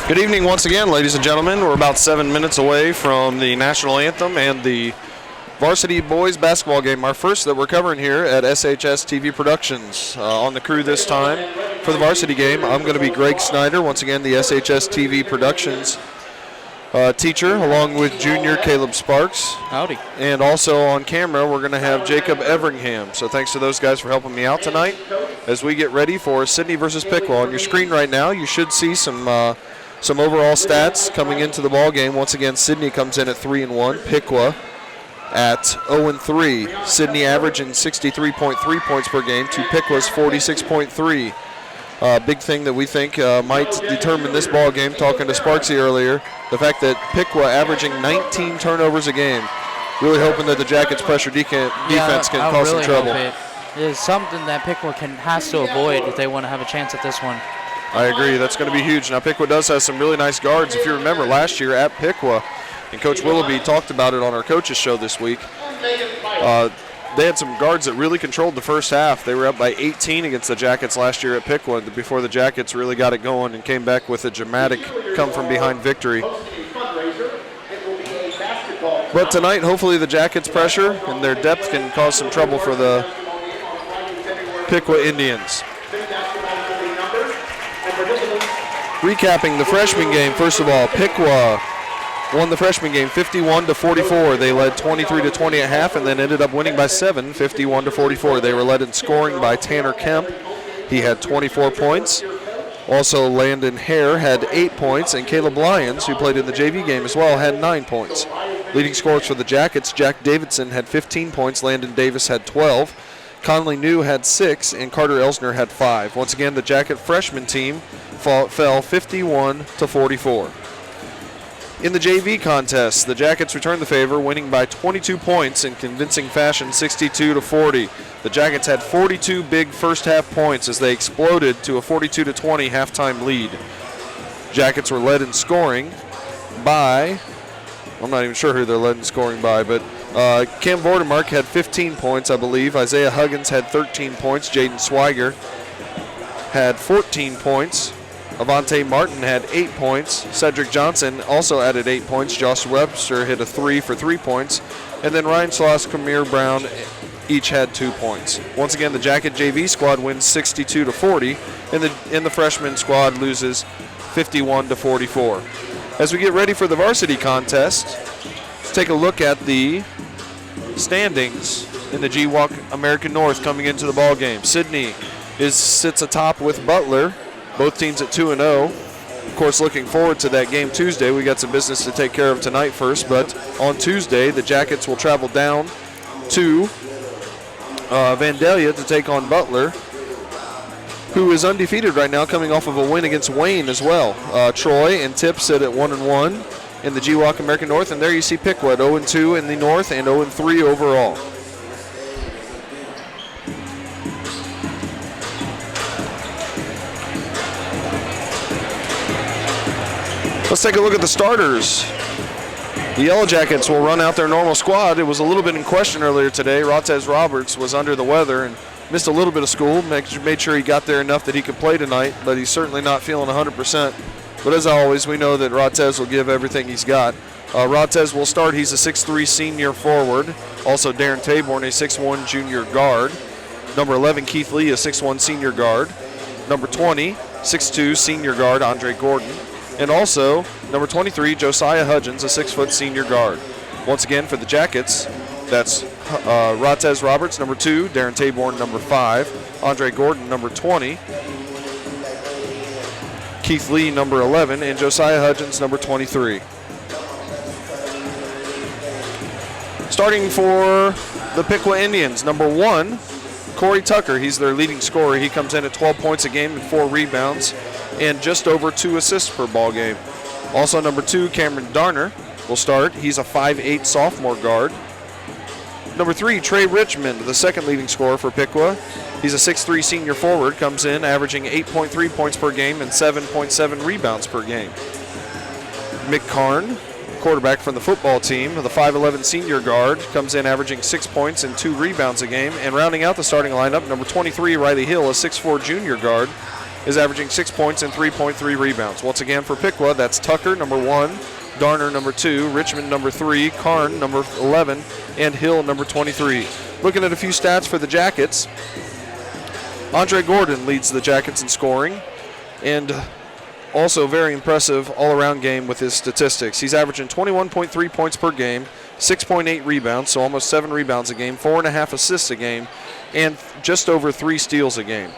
Good evening once again, ladies and gentlemen. We're about 7 minutes away from the national anthem and the varsity boys basketball game, our first that we're covering here at SHS TV Productions. On the crew this time for the varsity game, I'm going to be Greg Snyder, once again the SHS TV Productions teacher, along with junior Caleb Sparks. Howdy. And also on camera, we're going to have Jacob Everingham. So thanks to those guys for helping me out tonight as we get ready for Sidney versus Piqua. On your screen right now, you should see some overall stats coming into the ball game. Once again, Sidney comes in at 3-1, Piqua at 0-3. Sidney averaging 63.3 points per game to Piqua's 46.3. Big thing that we think might determine this ball game, talking to Sparksy earlier, the fact that Piqua averaging 19 turnovers a game. Really hoping that the Jackets' pressure defense can cause some trouble. It is something that Piqua has to avoid if they want to have a chance at this one. I agree. That's going to be huge. Now, Piqua does have some really nice guards. If you remember last year at Piqua, and Coach Willoughby talked about it on our coaches show this week, they had some guards that really controlled the first half. They were up by 18 against the Jackets last year at Piqua before the Jackets really got it going and came back with a dramatic come-from-behind victory. But tonight, hopefully the Jackets' pressure and their depth can cause some trouble for the Piqua Indians. Recapping the freshman game, first of all, Piqua won the freshman game 51-44. They led 23-20 at half and then ended up winning by 7, 51-44. They were led in scoring by Tanner Kemp. He had 24 points. Also, Landon Hare had 8 points, and Caleb Lyons, who played in the JV game as well, had 9 points. Leading scorers for the Jackets, Jack Davidson had 15 points. Landon Davis had 12. Conley New had 6, and Carter Elsner had 5. Once again, the Jacket freshman team fell 51-44. In the JV contest, the Jackets returned the favor, winning by 22 points in convincing fashion, 62-40. The Jackets had 42 big first-half points as they exploded to a 42-20 halftime lead. Jackets were led in scoring by, I'm not even sure who they're led in scoring by, but Cam Vordemark had 15 points, I believe. Isaiah Huggins had 13 points. Jaden Swiger had 14 points. Avante Martin had 8 points. Cedric Johnson also added 8 points. Josh Webster hit a 3 for 3 points. And then Ryan Sloss, Kamir Brown each had 2 points. Once again, the Jacket JV squad wins 62-40, and the freshman squad loses 51-44. As we get ready for the varsity contest, let's take a look at the standings in the GWalk American North coming into the ball game. Sidney sits atop with Butler, both teams at 2-0. Of course, looking forward to that game Tuesday. We got some business to take care of tonight first, but on Tuesday, the Jackets will travel down to Vandalia to take on Butler, who is undefeated right now, coming off of a win against Wayne as well. Troy and Tip sit at 1-1 in the GWalk American North, and there you see Piqua at 0-2 in the North and 0-3 overall. Let's take a look at the starters. The Yellow Jackets will run out their normal squad. It was a little bit in question earlier today. Rotez Roberts was under the weather and missed a little bit of school, made sure he got there enough that he could play tonight, but he's certainly not feeling 100%. But as always, we know that Rotez will give everything he's got. Rotez will start. He's a 6'3 senior forward. Also Darren Taborn, a 6'1 junior guard. Number 11, Keith Lee, a 6'1 senior guard. Number 20, 6'2 senior guard, Andre Gordon. And also number 23, Josiah Hudgens, a 6' senior guard. Once again, for the Jackets, that's Rotez Roberts, number 2, Darren Taborn, number 5, Andre Gordon, number 20, Keith Lee, number 11, and Josiah Hudgens, number 23. Starting for the Piqua Indians, number 1, Corey Tucker. He's their leading scorer. He comes in at 12 points a game and 4 rebounds and just over 2 assists per ball game. Also number 2, Cameron Darner will start. He's a 5'8 sophomore guard. Number 3, Trey Richmond, the second leading scorer for Piqua. He's a 6'3 senior forward, comes in averaging 8.3 points per game and 7.7 rebounds per game. Mick Karn, quarterback from the football team, the 5'11 senior guard, comes in averaging 6 points and 2 rebounds a game. And rounding out the starting lineup, number 23, Riley Hill, a 6'4 junior guard, is averaging 6 points and 3.3 rebounds. Once again for Piqua, that's Tucker, number 1, Darner, number 2, Richmond, number 3, Karn, number 11, and Hill, number 23. Looking at a few stats for the Jackets, Andre Gordon leads the Jackets in scoring, and also very impressive all-around game with his statistics. He's averaging 21.3 points per game, 6.8 rebounds, so almost 7 rebounds a game, 4.5 assists a game, and just over 3 steals a game.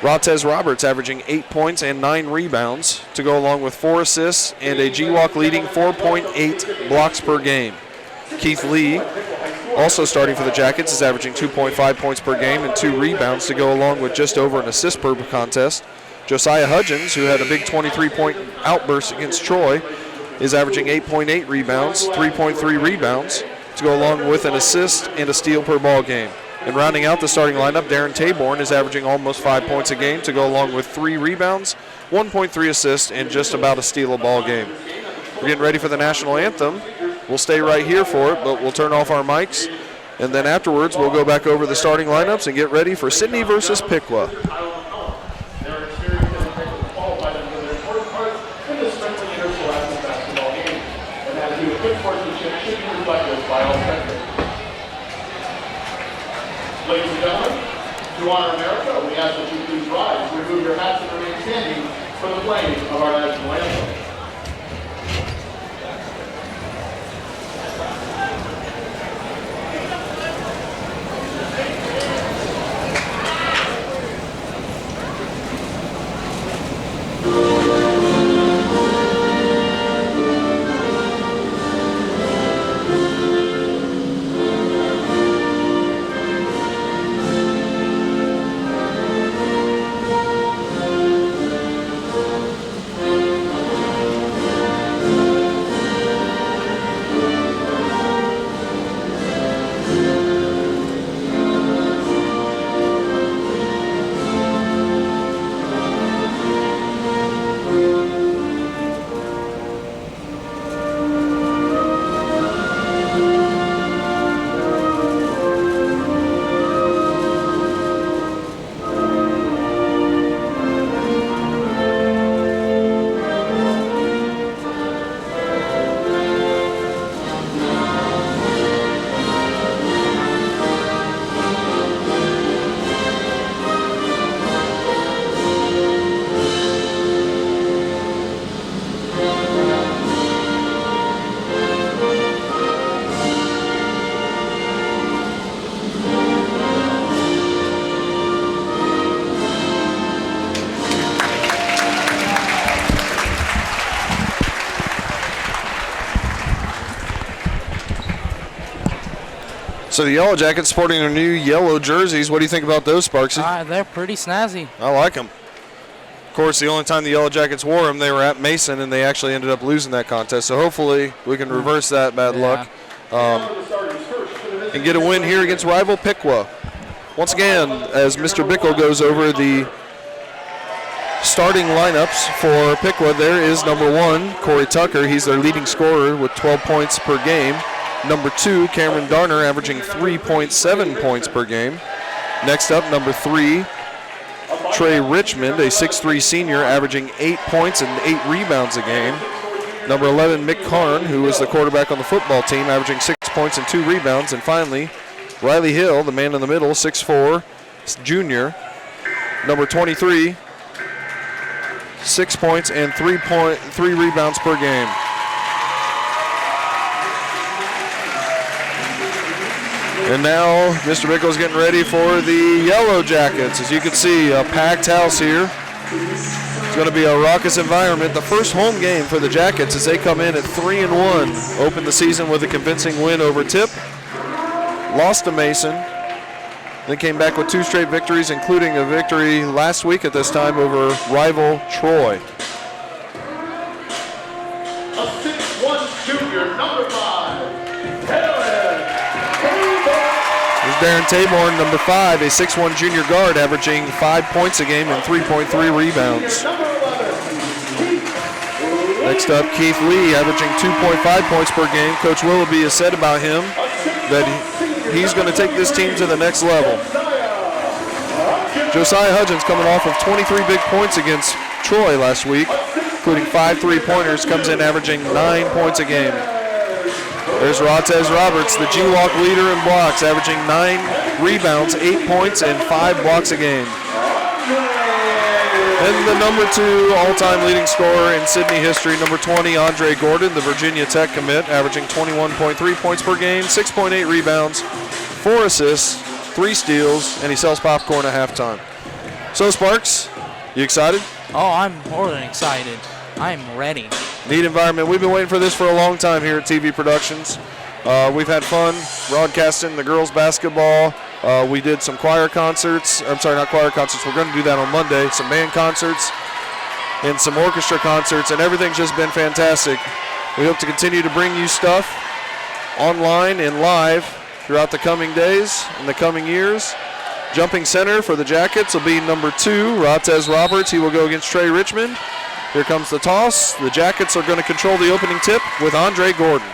Rotez Roberts averaging 8 points and 9 rebounds to go along with 4 assists and a GWalk leading 4.8 blocks per game. Keith Lee, also starting for the Jackets, is averaging 2.5 points per game and 2 rebounds to go along with just over an assist per contest. Josiah Hudgens, who had a big 23-point outburst against Troy, is averaging 8.8 rebounds, 3.3 rebounds to go along with an assist and a steal per ball game. And rounding out the starting lineup, Darren Taborn is averaging almost 5 points a game to go along with 3 rebounds, 1.3 assists, and just about a steal a ball game. We're getting ready for the national anthem. We'll stay right here for it, but we'll turn off our mics. And then afterwards, we'll go back over the starting lineups and get ready for Sidney versus Piqua. Ladies and gentlemen, to honor America, we ask that you please rise, remove your hats, and remain standing for the playing of our national anthem. So the Yellow Jackets sporting their new yellow jerseys. What do you think about those, Sparksy? They're pretty snazzy. I like them. Of course, the only time the Yellow Jackets wore them, they were at Mason, and they actually ended up losing that contest. So hopefully we can reverse that bad luck and get a win here against rival Piqua. Once again, as Mr. Bickle goes over the starting lineups for Piqua, there is number 1, Corey Tucker. He's their leading scorer with 12 points per game. Number 2, Cameron Darner, averaging 3.7 points per game. Next up, number 3, Trey Richmond, a 6'3 senior, averaging 8 points and 8 rebounds a game. Number 11, Mick Karn, who is the quarterback on the football team, averaging 6 points and 2 rebounds. And finally, Riley Hill, the man in the middle, 6'4 junior. Number 23, 6 points and 3 rebounds per game. And now Mr. Bickle's getting ready for the Yellow Jackets. As you can see, a packed house here. It's going to be a raucous environment. The first home game for the Jackets as they come in at 3-1. Opened the season with a convincing win over Tip. Lost to Mason. Then came back with 2 straight victories, including a victory last week at this time over rival Troy. A 6'1 junior, number 5. Darren Taborn, number 5, a 6'1 junior guard, averaging 5 points a game and 3.3 rebounds. Next up, Keith Lee, averaging 2.5 points per game. Coach Willoughby has said about him that he's going to take this team to the next level. Josiah Hudgens, coming off of 23 big points against Troy last week, including 5 3-pointers, comes in averaging 9 points a game. There's Rotez Roberts, the G-Walk leader in blocks, averaging 9 rebounds, 8 points, and 5 blocks a game. And the number 2 all-time leading scorer in Sidney history, number 20, Andre Gordon, the Virginia Tech commit, averaging 21.3 points per game, 6.8 rebounds, 4 assists, 3 steals, and he sells popcorn at halftime. So, Sparks, you excited? Oh, I'm more than excited. I'm ready. Neat environment. We've been waiting for this for a long time here at TV Productions. We've had fun broadcasting the girls basketball. We did some choir concerts. I'm sorry, not choir concerts. We're going to do that on Monday. Some band concerts and some orchestra concerts, and everything's just been fantastic. We hope to continue to bring you stuff online and live throughout the coming days and the coming years. Jumping center for the Jackets will be number 2, Rotez Roberts. He will go against Trey Richmond. Here comes the toss. The Jackets are going to control the opening tip with Andre Gordon.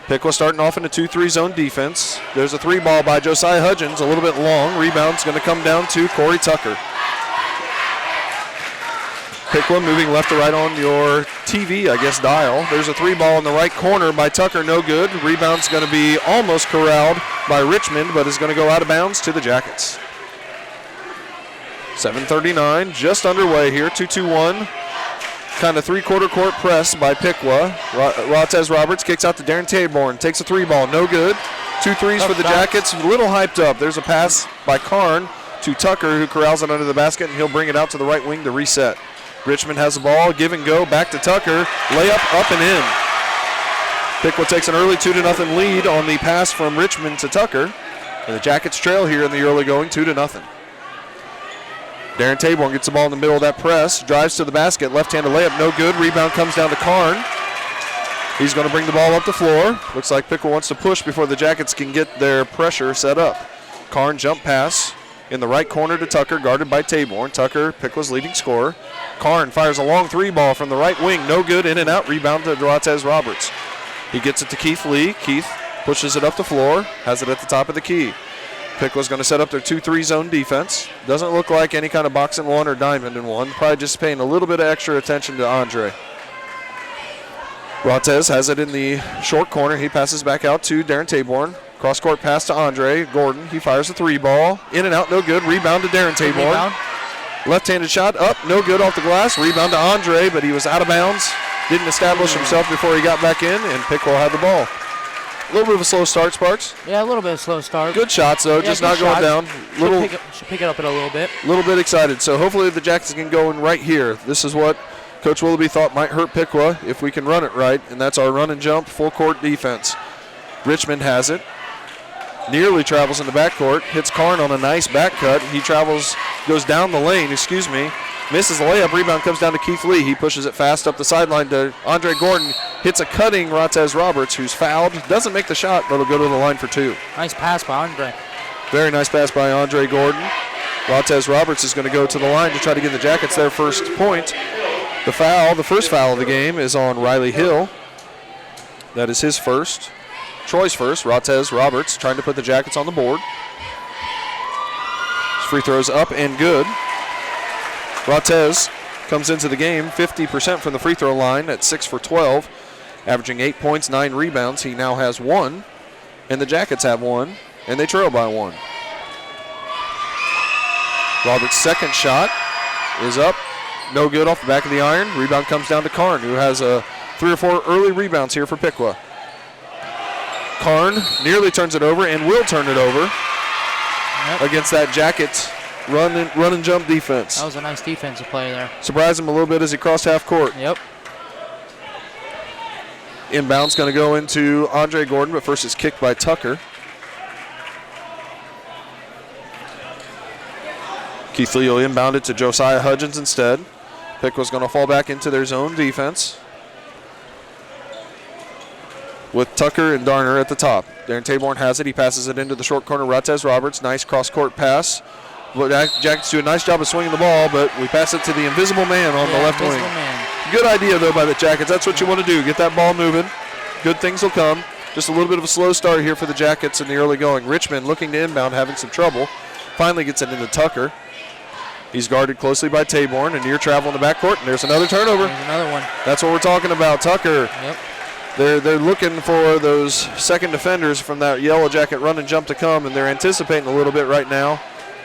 Piqua starting off in a 2-3 zone defense. There's a 3-ball by Josiah Hudgens, a little bit long. Rebound's going to come down to Corey Tucker. Piqua moving left to right on your TV, I guess, dial. There's a 3-ball in the right corner by Tucker, no good. Rebound's going to be almost corralled by Richmond, but is going to go out of bounds to the Jackets. 7:39, just underway here, 2-2-1. Kind of 3-quarter court press by Piqua. Rotez Roberts kicks out to Darren Taborn, takes a 3-ball, no good. 2 threes for the Jackets, a little hyped up. There's a pass by Karn to Tucker, who corrals it under the basket, and he'll bring it out to the right wing to reset. Richmond has the ball, give and go, back to Tucker, layup up and in. Piqua takes an early 2-0 lead on the pass from Richmond to Tucker, and the Jackets trail here in the early going 2-0. Darren Taborn gets the ball in the middle of that press, drives to the basket, left-handed layup, no good. Rebound comes down to Karn. He's going to bring the ball up the floor. Looks like Piqua wants to push before the Jackets can get their pressure set up. Karn jump pass in the right corner to Tucker, guarded by Taborn. Tucker, Piqua's leading scorer. Karn fires a long 3-ball from the right wing, no good, in and out, rebound to Rotez Roberts. He gets it to Keith Lee. Keith pushes it up the floor, has it at the top of the key. Piqua's going to set up their 2-3 zone defense. Doesn't look like any kind of box and one or diamond in one. Probably just paying a little bit of extra attention to Andre. Rotez has it in the short corner. He passes back out to Darren Taborn. Cross-court pass to Andre Gordon. He fires a 3-ball. In and out, no good. Rebound to Darren Taborn. Left-handed shot up, no good off the glass. Rebound to Andre, but he was out of bounds. Didn't establish himself before he got back in, and Piqua had the ball. A little bit of a slow start, Sparks. Yeah, a little bit of a slow start. Good shots, though, just not going down. Should pick it up in a little bit. A little bit excited. So hopefully the Jackets can go in right here. This is what Coach Willoughby thought might hurt Piqua if we can run it right, and that's our run and jump full court defense. Richmond has it. nearly travels in the backcourt, hits Karn on a nice back cut. He goes down the lane, misses the layup. Rebound comes down to Keith Lee. He pushes it fast up the sideline to Andre Gordon. Hits a cutting Rottez Roberts, who's fouled. Doesn't make the shot, but will go to the line for 2. Nice pass by Andre. Very nice pass by Andre Gordon. Rottez Roberts is going to go to the line to try to give the Jackets their first point. The first foul of the game is on Riley Hill. That is his first. Troy's first. Rottez Roberts trying to put the Jackets on the board. His free throws up and good. Rottez comes into the game 50% from the free throw line at 6 for 12, averaging 8 points, 9 rebounds. He now has 1, and the Jackets have 1, and they trail by 1. Roberts' second shot is up. No good off the back of the iron. Rebound comes down to Karn, who has 3 or 4 early rebounds here for Piqua. Karn nearly turns it over and will turn it over against that Jackets run and jump defense. That was a nice defensive play there. Surprised him a little bit as he crossed half court. Yep. Inbound's going to go into Andre Gordon, but first it's kicked by Tucker. Keith Lee will inbound it to Josiah Hudgens instead. Piqua's going to fall back into their zone defense with Tucker and Darner at the top. Darren Taborn has it. He passes it into the short corner. Rottez Roberts, nice cross-court pass. Jackets do a nice job of swinging the ball, but we pass it to the invisible man on the left wing. Man. Good idea, though, by the Jackets. That's what you want to do. Get that ball moving. Good things will come. Just a little bit of a slow start here for the Jackets in the early going. Richmond looking to inbound, having some trouble. Finally gets it into Tucker. He's guarded closely by Taborn, and near travel in the backcourt, and there's another turnover. There's another one. That's what we're talking about. Tucker. Yep. They're looking for those second defenders from that Yellow Jacket run and jump to come, and they're anticipating a little bit right now,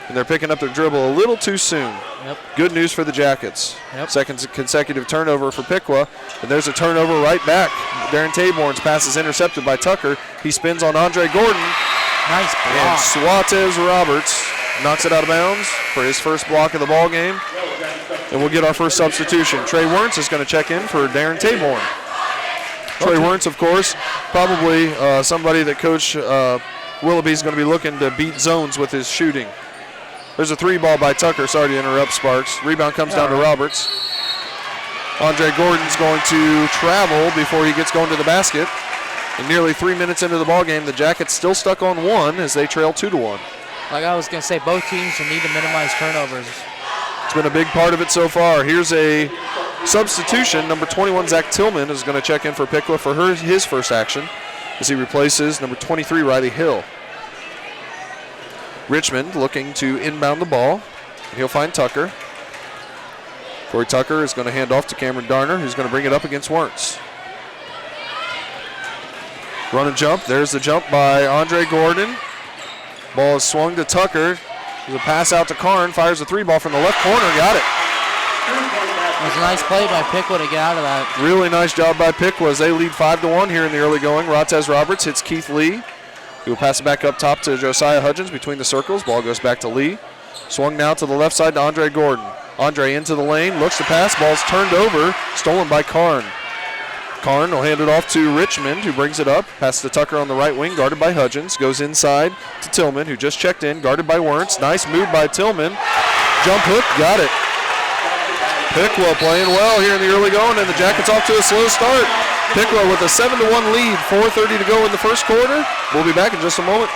and they're picking up their dribble a little too soon. Yep. Good news for the Jackets. Yep. Second consecutive turnover for Piqua, and there's a turnover right back. Darren Taborn's pass is intercepted by Tucker. He spins on Andre Gordon. Nice block. And Suarez Roberts knocks it out of bounds for his first block of the ball game. And we'll get our first substitution. Trey Wernz is going to check in for Darren Taborn. Trey Wernz, of course, probably somebody that Coach Willoughby's going to be looking to beat zones with his shooting. There's a 3 ball by Tucker. Sorry to interrupt, Sparks. Rebound comes down to Roberts. Andre Gordon's going to travel before he gets going to the basket. And nearly 3 minutes into the ball game, the Jackets still stuck on 1 as they trail 2-1. Like I was going to say, both teams need to minimize turnovers. It's been a big part of it so far. Here's a substitution. Number 21, Zach Tillman, is going to check in for Piqua for his first action as he replaces number 23, Riley Hill. Richmond looking to inbound the ball. He'll find Tucker. Corey Tucker is going to hand off to Cameron Darner, who's going to bring it up against Wernz. Run and jump. There's the jump by Andre Gordon. Ball is swung to Tucker. There's a pass out to Karn. Fires a 3 ball from the left corner. Got it. It was a nice play by Piqua to get out of that. Really nice job by Piqua as they lead 5-1 here in the early going. Rottez Roberts hits Keith Lee. He will pass it back up top to Josiah Hudgens between the circles. Ball goes back to Lee. Swung now to the left side to Andre Gordon. Andre into the lane. Looks to pass. Ball's turned over. Stolen by Karn. Karn will hand it off to Richmond, who brings it up. Passes to Tucker on the right wing, guarded by Hudgens. Goes inside to Tillman, who just checked in, guarded by Wernz. Nice move by Tillman. Jump hook, got it. Piqua playing well here in the early going, and the Jackets off to a slow start. Piqua with a 7-1 lead, 4:30 to go in the first quarter. We'll be back in just a moment.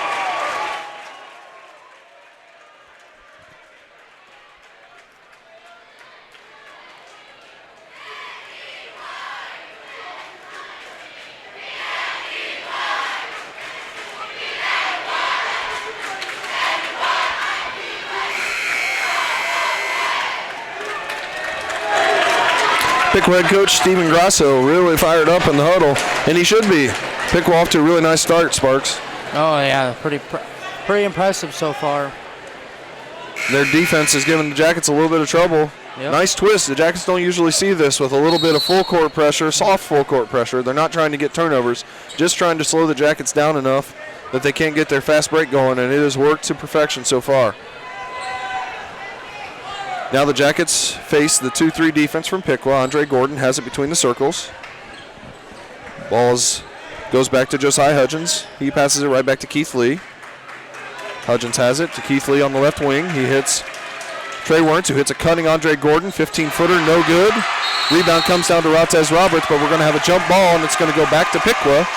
Piqua head coach Steven Grasso really fired up in the huddle, and he should be. Piqua off to a really nice start, Sparks. Oh, yeah, pretty impressive so far. Their defense is giving the Jackets a little bit of trouble. Yep. Nice twist. The Jackets don't usually see this with a little bit of full court pressure, soft full court pressure. They're not trying to get turnovers, just trying to slow the Jackets down enough that they can't get their fast break going, and it has worked to perfection so far. Now the Jackets face the 2-3 defense from Piqua. Andre Gordon has it between the circles. Ball goes back to Josiah Hudgens. He passes it right back to Keith Lee. Hudgens has it to Keith Lee on the left wing. He hits Trey Wernz, who hits a cutting Andre Gordon. 15-footer, no good. Rebound comes down to Rotez Roberts, but we're going to have a jump ball, and it's going to go back to Piqua.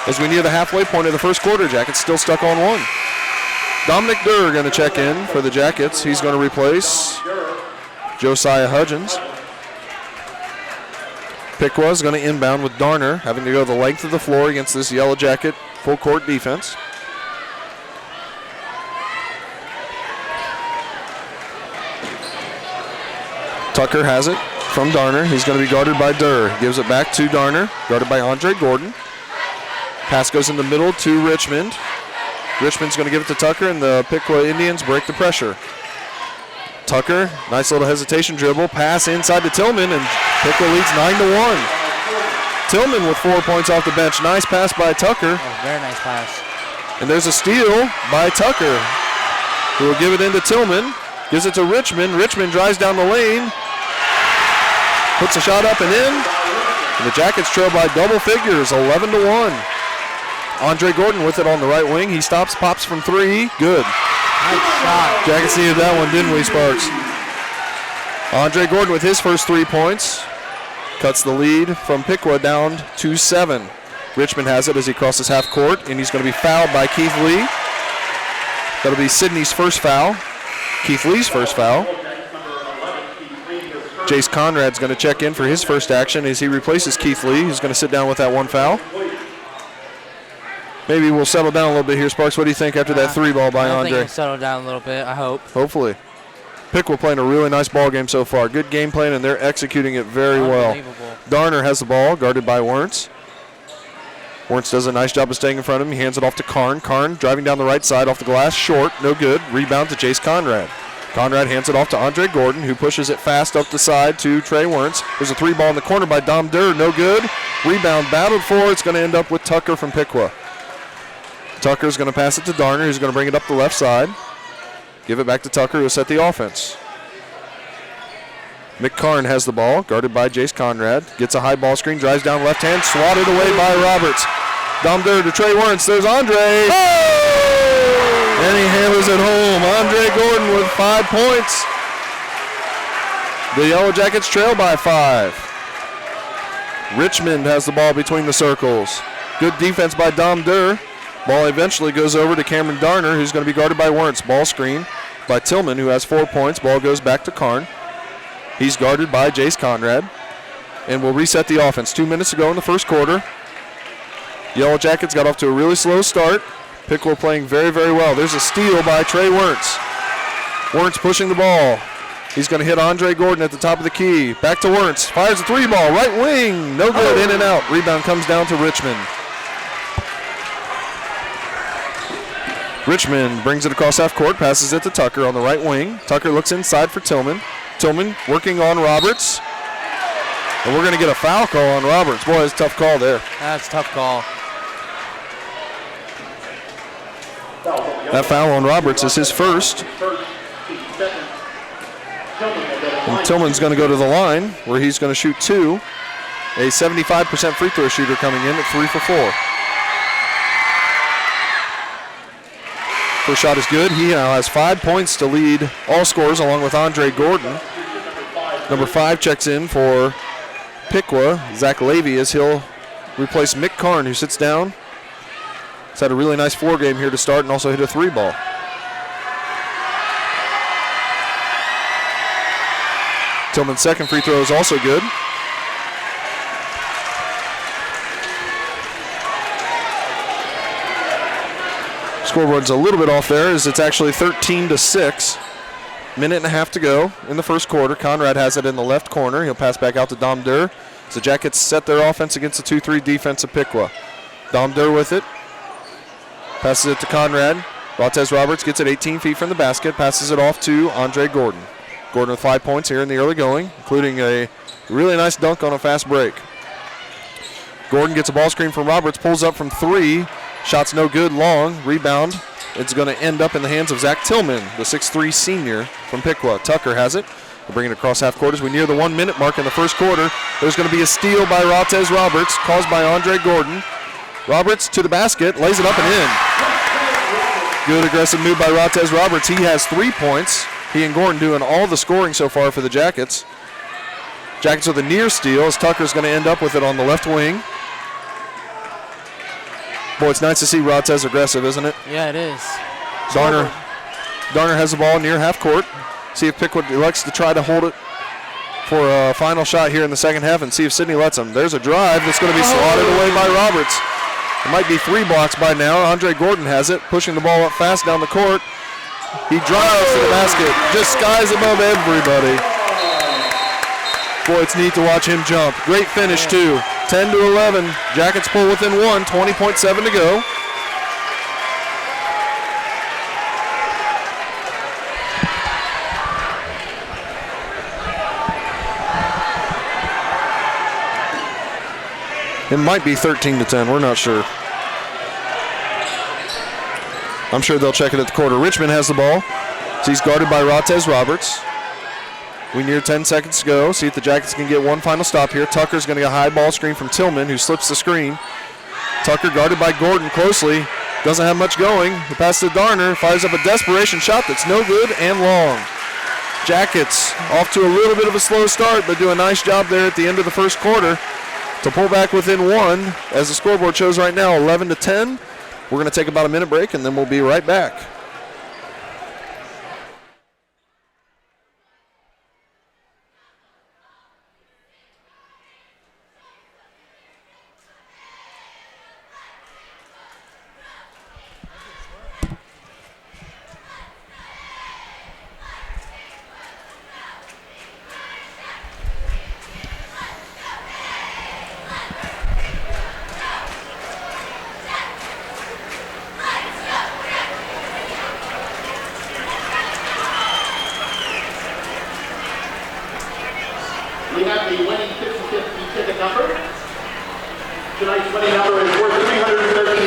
As we near the halfway point of the first quarter, Jackets still stuck on one. Dominic Durr going to check in for the Jackets. He's going to replace Josiah Hudgens. Piqua is going to inbound with Darner, having to go the length of the floor against this Yellow Jacket full court defense. Tucker has it from Darner. He's going to be guarded by Durr. Gives it back to Darner, guarded by Andre Gordon. Pass goes in the middle to Richmond. Richmond's going to give it to Tucker, and the Piqua Indians break the pressure. Tucker, nice little hesitation dribble. Pass inside to Tillman, and Piqua leads 9-1. Tillman with 4 points off the bench. Nice pass by Tucker. Oh, very nice pass. And there's a steal by Tucker, who will give it into Tillman. Gives it to Richmond. Richmond drives down the lane. Puts a shot up and in. And the Jackets trail by double figures, 11-1. Andre Gordon with it on the right wing. He stops, pops from three. Good. Nice shot. Jackets needed that one, didn't we, Sparks? Andre Gordon with his first 3 points. Cuts the lead from Piqua down to 7. Richmond has it as he crosses half court, and he's going to be fouled by Keith Lee. That'll be Sidney's first foul. Keith Lee's first foul. Jace Conrad's going to check in for his first action as he replaces Keith Lee. He's going to sit down with that one foul. Maybe we'll settle down a little bit here, Sparks. What do you think after that three ball by I Andre? think we'll settle down a little bit, I hope. Hopefully. Piqua playing a really nice ball game so far. Good game plan, and they're executing it very well. Darner has the ball, guarded by Wernz. Wernz does a nice job of staying in front of him. He hands it off to Karn. Karn driving down the right side off the glass. Short, no good. Rebound to Jace Conrad. Conrad hands it off to Andre Gordon, who pushes it fast up the side to Trey Wernz. There's a three ball in the corner by Dom Durr, no good. Rebound battled for. It's going to end up with Tucker from Piqua. Tucker's going to pass it to Darner, who's going to bring it up the left side. Give it back to Tucker, who will set the offense. McCarn has the ball, guarded by Jace Conrad. Gets a high ball screen, drives down left hand, swatted away by Roberts. Dom Durr to Trey Wernz. There's Andre. Oh! And he hammers it home. Andre Gordon with 5 points. The Yellow Jackets trail by 5. Richmond has the ball between the circles. Good defense by Dom Durr. Ball eventually goes over to Cameron Darner, who's going to be guarded by Wernz. Ball screen by Tillman, who has 4 points. Ball goes back to Karn. He's guarded by Jace Conrad. And we'll reset the offense. 2 minutes to go in the first quarter. Yellow Jackets got off to a really slow start. Piqua playing very, very well. There's a steal by Trey Wernz. Wernz pushing the ball. He's going to hit Andre Gordon at the top of the key. Back to Wernz. Fires a three ball. Right wing. No good. In and out. Rebound comes down to Richmond. Richmond brings it across half court. Passes it to Tucker on the right wing. Tucker looks inside for Tillman. Tillman working on Roberts. And we're going to get a foul call on Roberts. Boy, it's a tough call there. That's a tough call. That foul on Roberts is his first. And Tillman's going to go to the line where he's going to shoot 2. A 75% free throw shooter coming in at 3 for 4. First shot is good. He now has 5 points to lead all scorers along with Andre Gordon. Number 5 checks in for Piqua. Zach Levy as he'll replace Mick Karn, who sits down. He's had a really nice floor game here to start and also hit a three ball. Tillman's second free throw is also good. Scoreboard's a little bit off there as it's actually 13-6. Minute and a half to go in the first quarter. Conrad has it in the left corner. He'll pass back out to Dom Durr. So the Jackets set their offense against the 2-3 defense of Piqua. Dom Durr with it. Passes it to Conrad. Rotez Roberts gets it 18 feet from the basket. Passes it off to Andre Gordon. Gordon with 5 points here in the early going, including a really nice dunk on a fast break. Gordon gets a ball screen from Roberts. Pulls up from 3. Shot's no good, long. Rebound. It's going to end up in the hands of Zach Tillman, the 6'3 senior from Piqua. Tucker has it. We're bringing it across half court as we near the 1 minute mark in the first quarter. There's going to be a steal by Rotez Roberts, caused by Andre Gordon. Roberts to the basket, lays it up and in. Good aggressive move by Rotez Roberts. He has 3 points. He and Gordon doing all the scoring so far for the Jackets. Jackets with a near steal as Tucker's going to end up with it on the left wing. Boy, it's nice to see Rotez aggressive, isn't it? Yeah, it is. Darner has the ball near half court. See if Piqua elects to try to hold it for a final shot here in the second half and see if Sidney lets him. There's a drive that's going to be swatted away by Roberts. It might be 3 blocks by now. Andre Gordon has it, pushing the ball up fast down the court. He drives to the basket, just skies above everybody. Boy, it's neat to watch him jump. Great finish, too. 10-11. Jackets pull within 1, 20.7 to go. It might be 13-10. We're not sure. I'm sure they'll check it at the quarter. Richmond has the ball. So he's guarded by Rotez Roberts. We near 10 seconds to go. See if the Jackets can get one final stop here. Tucker's going to get a high ball screen from Tillman, who slips the screen. Tucker guarded by Gordon closely. Doesn't have much going. The pass to Darner. Fires up a desperation shot that's no good and long. Jackets off to a little bit of a slow start, but do a nice job there at the end of the first quarter to pull back within 1. As the scoreboard shows right now, 11-10. We're going to take about a minute break, and then we'll be right back. We have the winning 50-50 ticket number. Tonight's winning number is worth $313.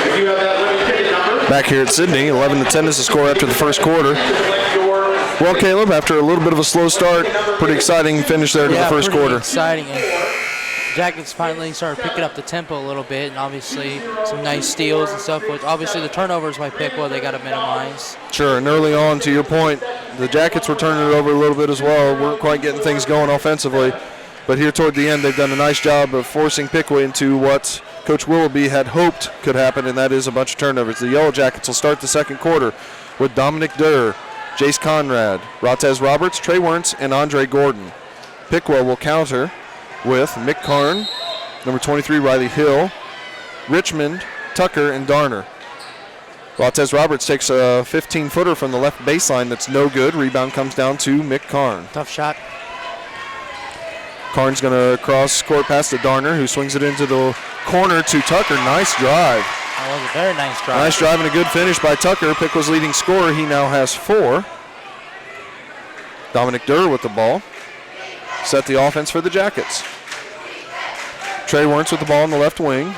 If you have that winning ticket number. Back here at Sidney, 11-10 is the score after the first quarter. Well, Caleb, after a little bit of a slow start, pretty exciting finish there to the first quarter. Exciting. And Jackets finally started picking up the tempo a little bit, and obviously some nice steals and stuff. Which obviously the turnovers by Piqua, they got to minimize. Sure, and early on, to your point, the Jackets were turning it over a little bit as well. Weren't quite getting things going offensively. But here toward the end, they've done a nice job of forcing Piqua into what Coach Willoughby had hoped could happen, and that is a bunch of turnovers. The Yellow Jackets will start the second quarter with Dominic Durr, Jace Conrad, Rotez Roberts, Trey Wernz, and Andre Gordon. Piqua will counter with Mick Karn, number 23, Riley Hill, Richmond, Tucker, and Darner. Rotez Roberts takes a 15-footer from the left baseline that's no good. Rebound comes down to Mick Karn. Tough shot. Karn's going to cross court pass to Darner, who swings it into the corner to Tucker. Nice drive. That was a very nice drive. Nice drive and a good finish by Tucker. Piqua's leading scorer. He now has 4. Dominic Durr with the ball. Set the offense for the Jackets. Trey Wernz with the ball on the left wing.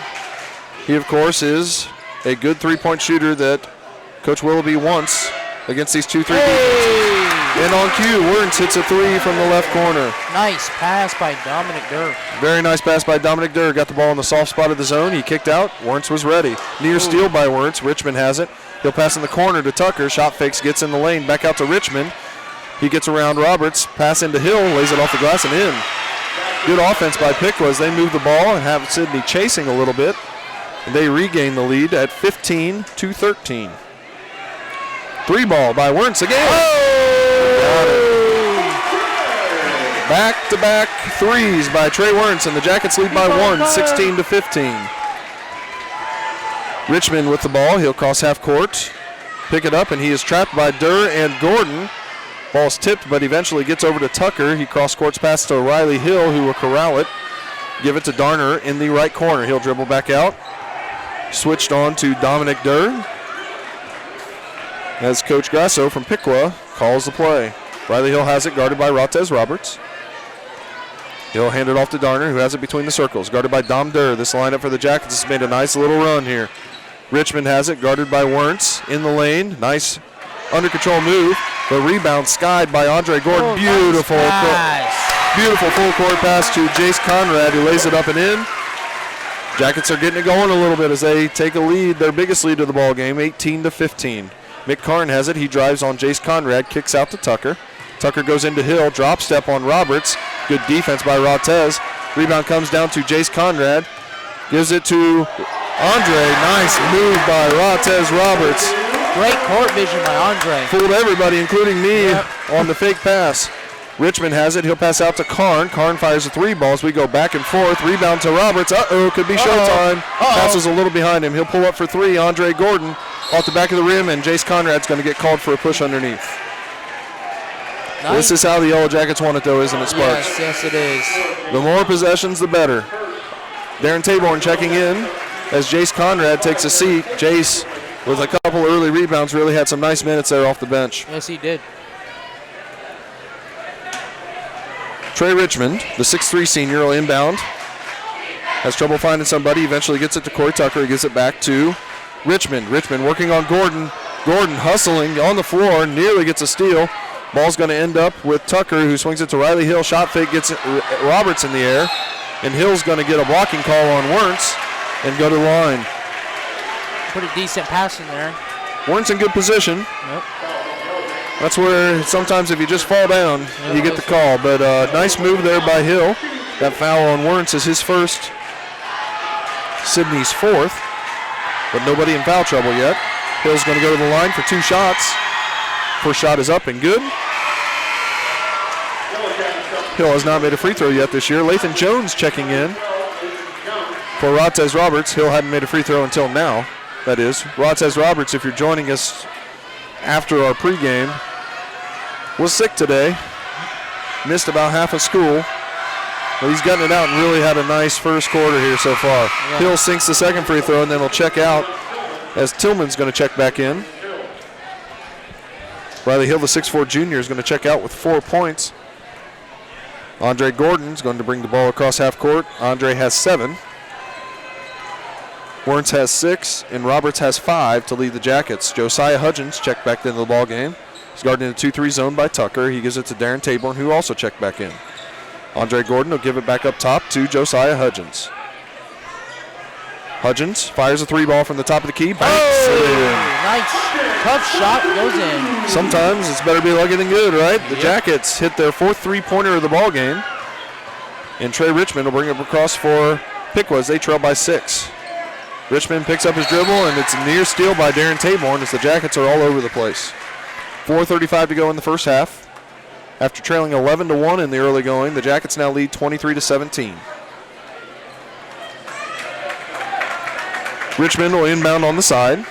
He, of course, is a good three-point shooter that Coach Willoughby wants against these 2-3 defenses. And on cue, Wernz hits a 3 from the left corner. Nice pass by Dominic Durr. Very nice pass by Dominic Durr. Got the ball in the soft spot of the zone. He kicked out. Wernz was ready. Near steal by Wernz. Richmond has it. He'll pass in the corner to Tucker. Shot fakes, gets in the lane. Back out to Richmond. He gets around Roberts. Pass into Hill. Lays it off the glass and in. Good offense by Piqua as they move the ball and have Sidney chasing a little bit. And they regain the lead at 15-13. 3 ball by Wernz again. Got it. Back-to-back threes by Trey Wernz, and the Jackets lead by 1, 16-15. Richmond with the ball. He'll cross half court, pick it up, and he is trapped by Durr and Gordon. Ball's tipped, but eventually gets over to Tucker. He cross courts pass to Riley Hill, who will corral it. Give it to Darner in the right corner. He'll dribble back out. Switched on to Dominic Durr as Coach Grasso from Piqua calls the play. Riley Hill has it, guarded by Rotez Roberts. He'll hand it off to Darner, who has it between the circles, guarded by Dom Durr. This lineup for the Jackets has made a nice little run here. Richmond has it, guarded by Wernz in the lane. Nice under control move. The rebound skied by Andre Gordon. Beautiful, nice beautiful full court pass to Jace Conrad, who lays it up and in. Jackets are getting it going a little bit as they take a lead, their biggest lead of the ball game, 18-15. Mick Karn has it. He drives on Jace Conrad, kicks out to Tucker. Tucker goes into Hill, drop step on Roberts. Good defense by Rotez. Rebound comes down to Jace Conrad. Gives it to Andre. Nice move by Rotez Roberts. Great court vision by Andre. Fooled everybody, including me, on the fake pass. Richmond has it. He'll pass out to Karn. Karn fires a three ball as we go back and forth. Rebound to Roberts. Could be showtime. Pass was a little behind him. He'll pull up for three. Andre Gordon off the back of the rim, and Jace Conrad's going to get called for a push underneath. Nice. This is how the Yellow Jackets want it, though, isn't it, Sparks? Yes, it is. The more possessions, the better. Darren Taborn checking in as Jace Conrad takes a seat. Jace, with a couple early rebounds, really had some nice minutes there off the bench. Yes, he did. Trey Richmond, the 6'3 senior, will inbound. Has trouble finding somebody. Eventually gets it to Corey Tucker. He gives it back to Richmond. Richmond working on Gordon. Gordon hustling on the floor. Nearly gets a steal. Ball's going to end up with Tucker, who swings it to Riley Hill. Shot fake gets Roberts in the air. And Hill's going to get a blocking call on Wernz and go to the line. Pretty decent pass in there. Wernz in good position. Yep. That's where sometimes if you just fall down, you get the call. But nice move there by Hill. That foul on Wernz is his first. Sidney's fourth. But nobody in foul trouble yet. Hill's going to go to the line for two shots. First shot is up and good. Hill has not made a free throw yet this year. Lathan Jones checking in for Rotez Roberts. Hill hadn't made a free throw until now. That is. Rotez Roberts, if you're joining us after our pregame, was sick today. Missed about half of school. But he's gotten it out and really had a nice first quarter here so far. Yeah. Hill sinks the second free throw and then he'll check out as Tillman's going to check back in. Riley Hill, the 6'4 junior, is going to check out with 4 points. Andre Gordon's going to bring the ball across half court. Andre has 7. Wernz has 6, and Roberts has 5 to lead the Jackets. Josiah Hudgens checked back into the ball game. He's guarded in a 2-3 zone by Tucker. He gives it to Darren Taborn, who also checked back in. Andre Gordon will give it back up top to Josiah Hudgens. Hudgens fires a three ball from the top of the key. Banks it in. Nice. Tough shot goes in. Sometimes it's better be lucky than good, right? The Jackets hit their 4th three-pointer of the ball game. And Trey Richmond will bring it across for Piqua as they trail by 6. Richmond picks up his dribble, and it's a near steal by Darren Taborn as the Jackets are all over the place. 4:35 to go in the first half. After trailing 11-1 in the early going, the Jackets now lead 23-17. Richmond will inbound on the side.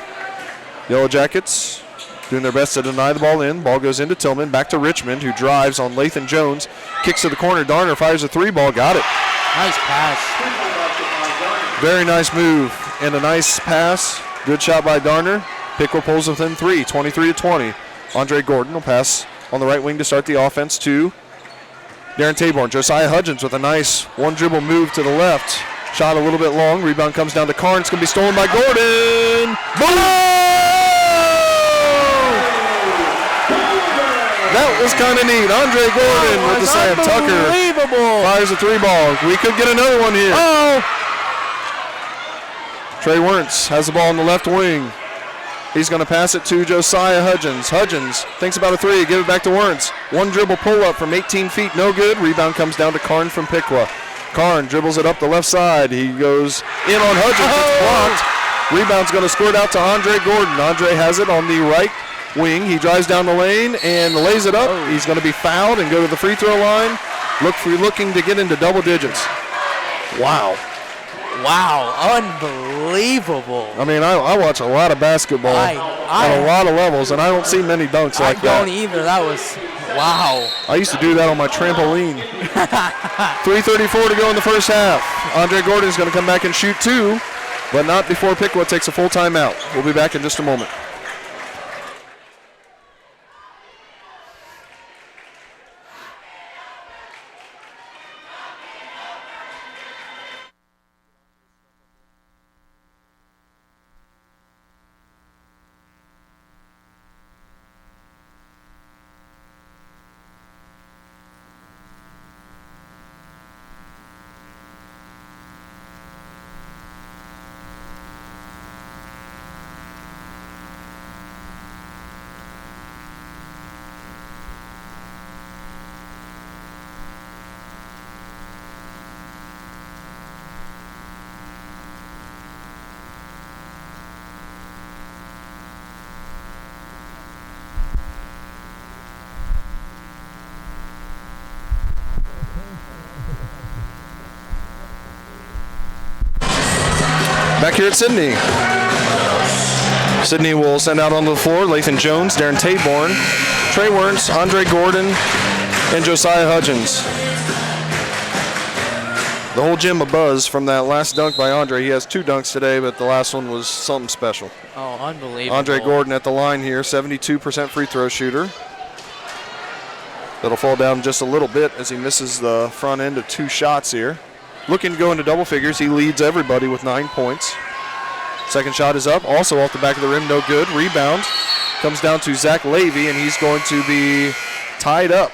Yellow Jackets doing their best to deny the ball in. Ball goes into Tillman. Back to Richmond, who drives on Lathan Jones. Kicks to the corner. Darner fires a three ball. Got it. Nice pass. Very nice move and a nice pass. Good shot by Darner. Piqua pulls within 3, 23-20. Andre Gordon will pass on the right wing to start the offense to Darren Taborn. Josiah Hudgens with a nice one dribble move to the left. Shot a little bit long. Rebound comes down to Karn. It's going to be stolen by Gordon. Boom! That was kind of neat. Andre Gordon with the slam. Tucker fires a three ball. We could get another one here. Trey Wernz has the ball on the left wing. He's going to pass it to Josiah Hudgens. Hudgens thinks about a three. Give it back to Wernz. One dribble pull up from 18 feet. No good. Rebound comes down to Karn from Piqua. Karn dribbles it up the left side. He goes in on Hudgens. It's blocked. Rebound's going to squirt out to Andre Gordon. Andre has it on the right wing. He drives down the lane and lays it up. He's going to be fouled and go to the free throw line. Looking to get into double digits. Wow. Wow, unbelievable. I mean, I watch a lot of basketball on a lot of levels, and I don't see many dunks like that. I don't either. That was, wow. I used to do that on my trampoline. 3:34 to go in the first half. Andre Gordon's going to come back and shoot 2, but not before Piqua takes a full timeout. We'll be back in just a moment. Back here at Sidney. Sidney will send out onto the floor Lathan Jones, Darren Taborn, Trey Werntz, Andre Gordon, and Josiah Hudgens. The whole gym abuzz from that last dunk by Andre. He has 2 dunks today, but the last one was something special. Oh, unbelievable. Andre Gordon at the line here, 72% free throw shooter. That'll fall down just a little bit as he misses the front end of 2 shots here. Looking to go into double figures. He leads everybody with 9 points. Second shot is up, also off the back of the rim, no good. Rebound comes down to Zach Levy, and he's going to be tied up.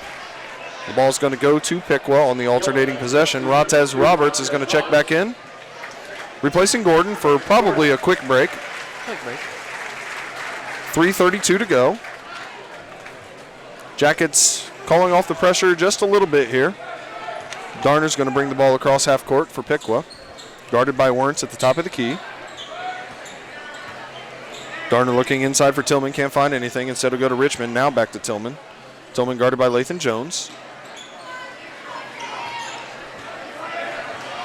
The ball's going to go to Piqua on the alternating possession. Ratez Roberts is going to check back in, replacing Gordon for probably a quick break. 3:32 to go. Jackets calling off the pressure just a little bit here. Darner's going to bring the ball across half court for Piqua. Guarded by Werntz at the top of the key. Darner looking inside for Tillman, can't find anything. Instead will go to Richmond, now back to Tillman. Tillman guarded by Lathan Jones.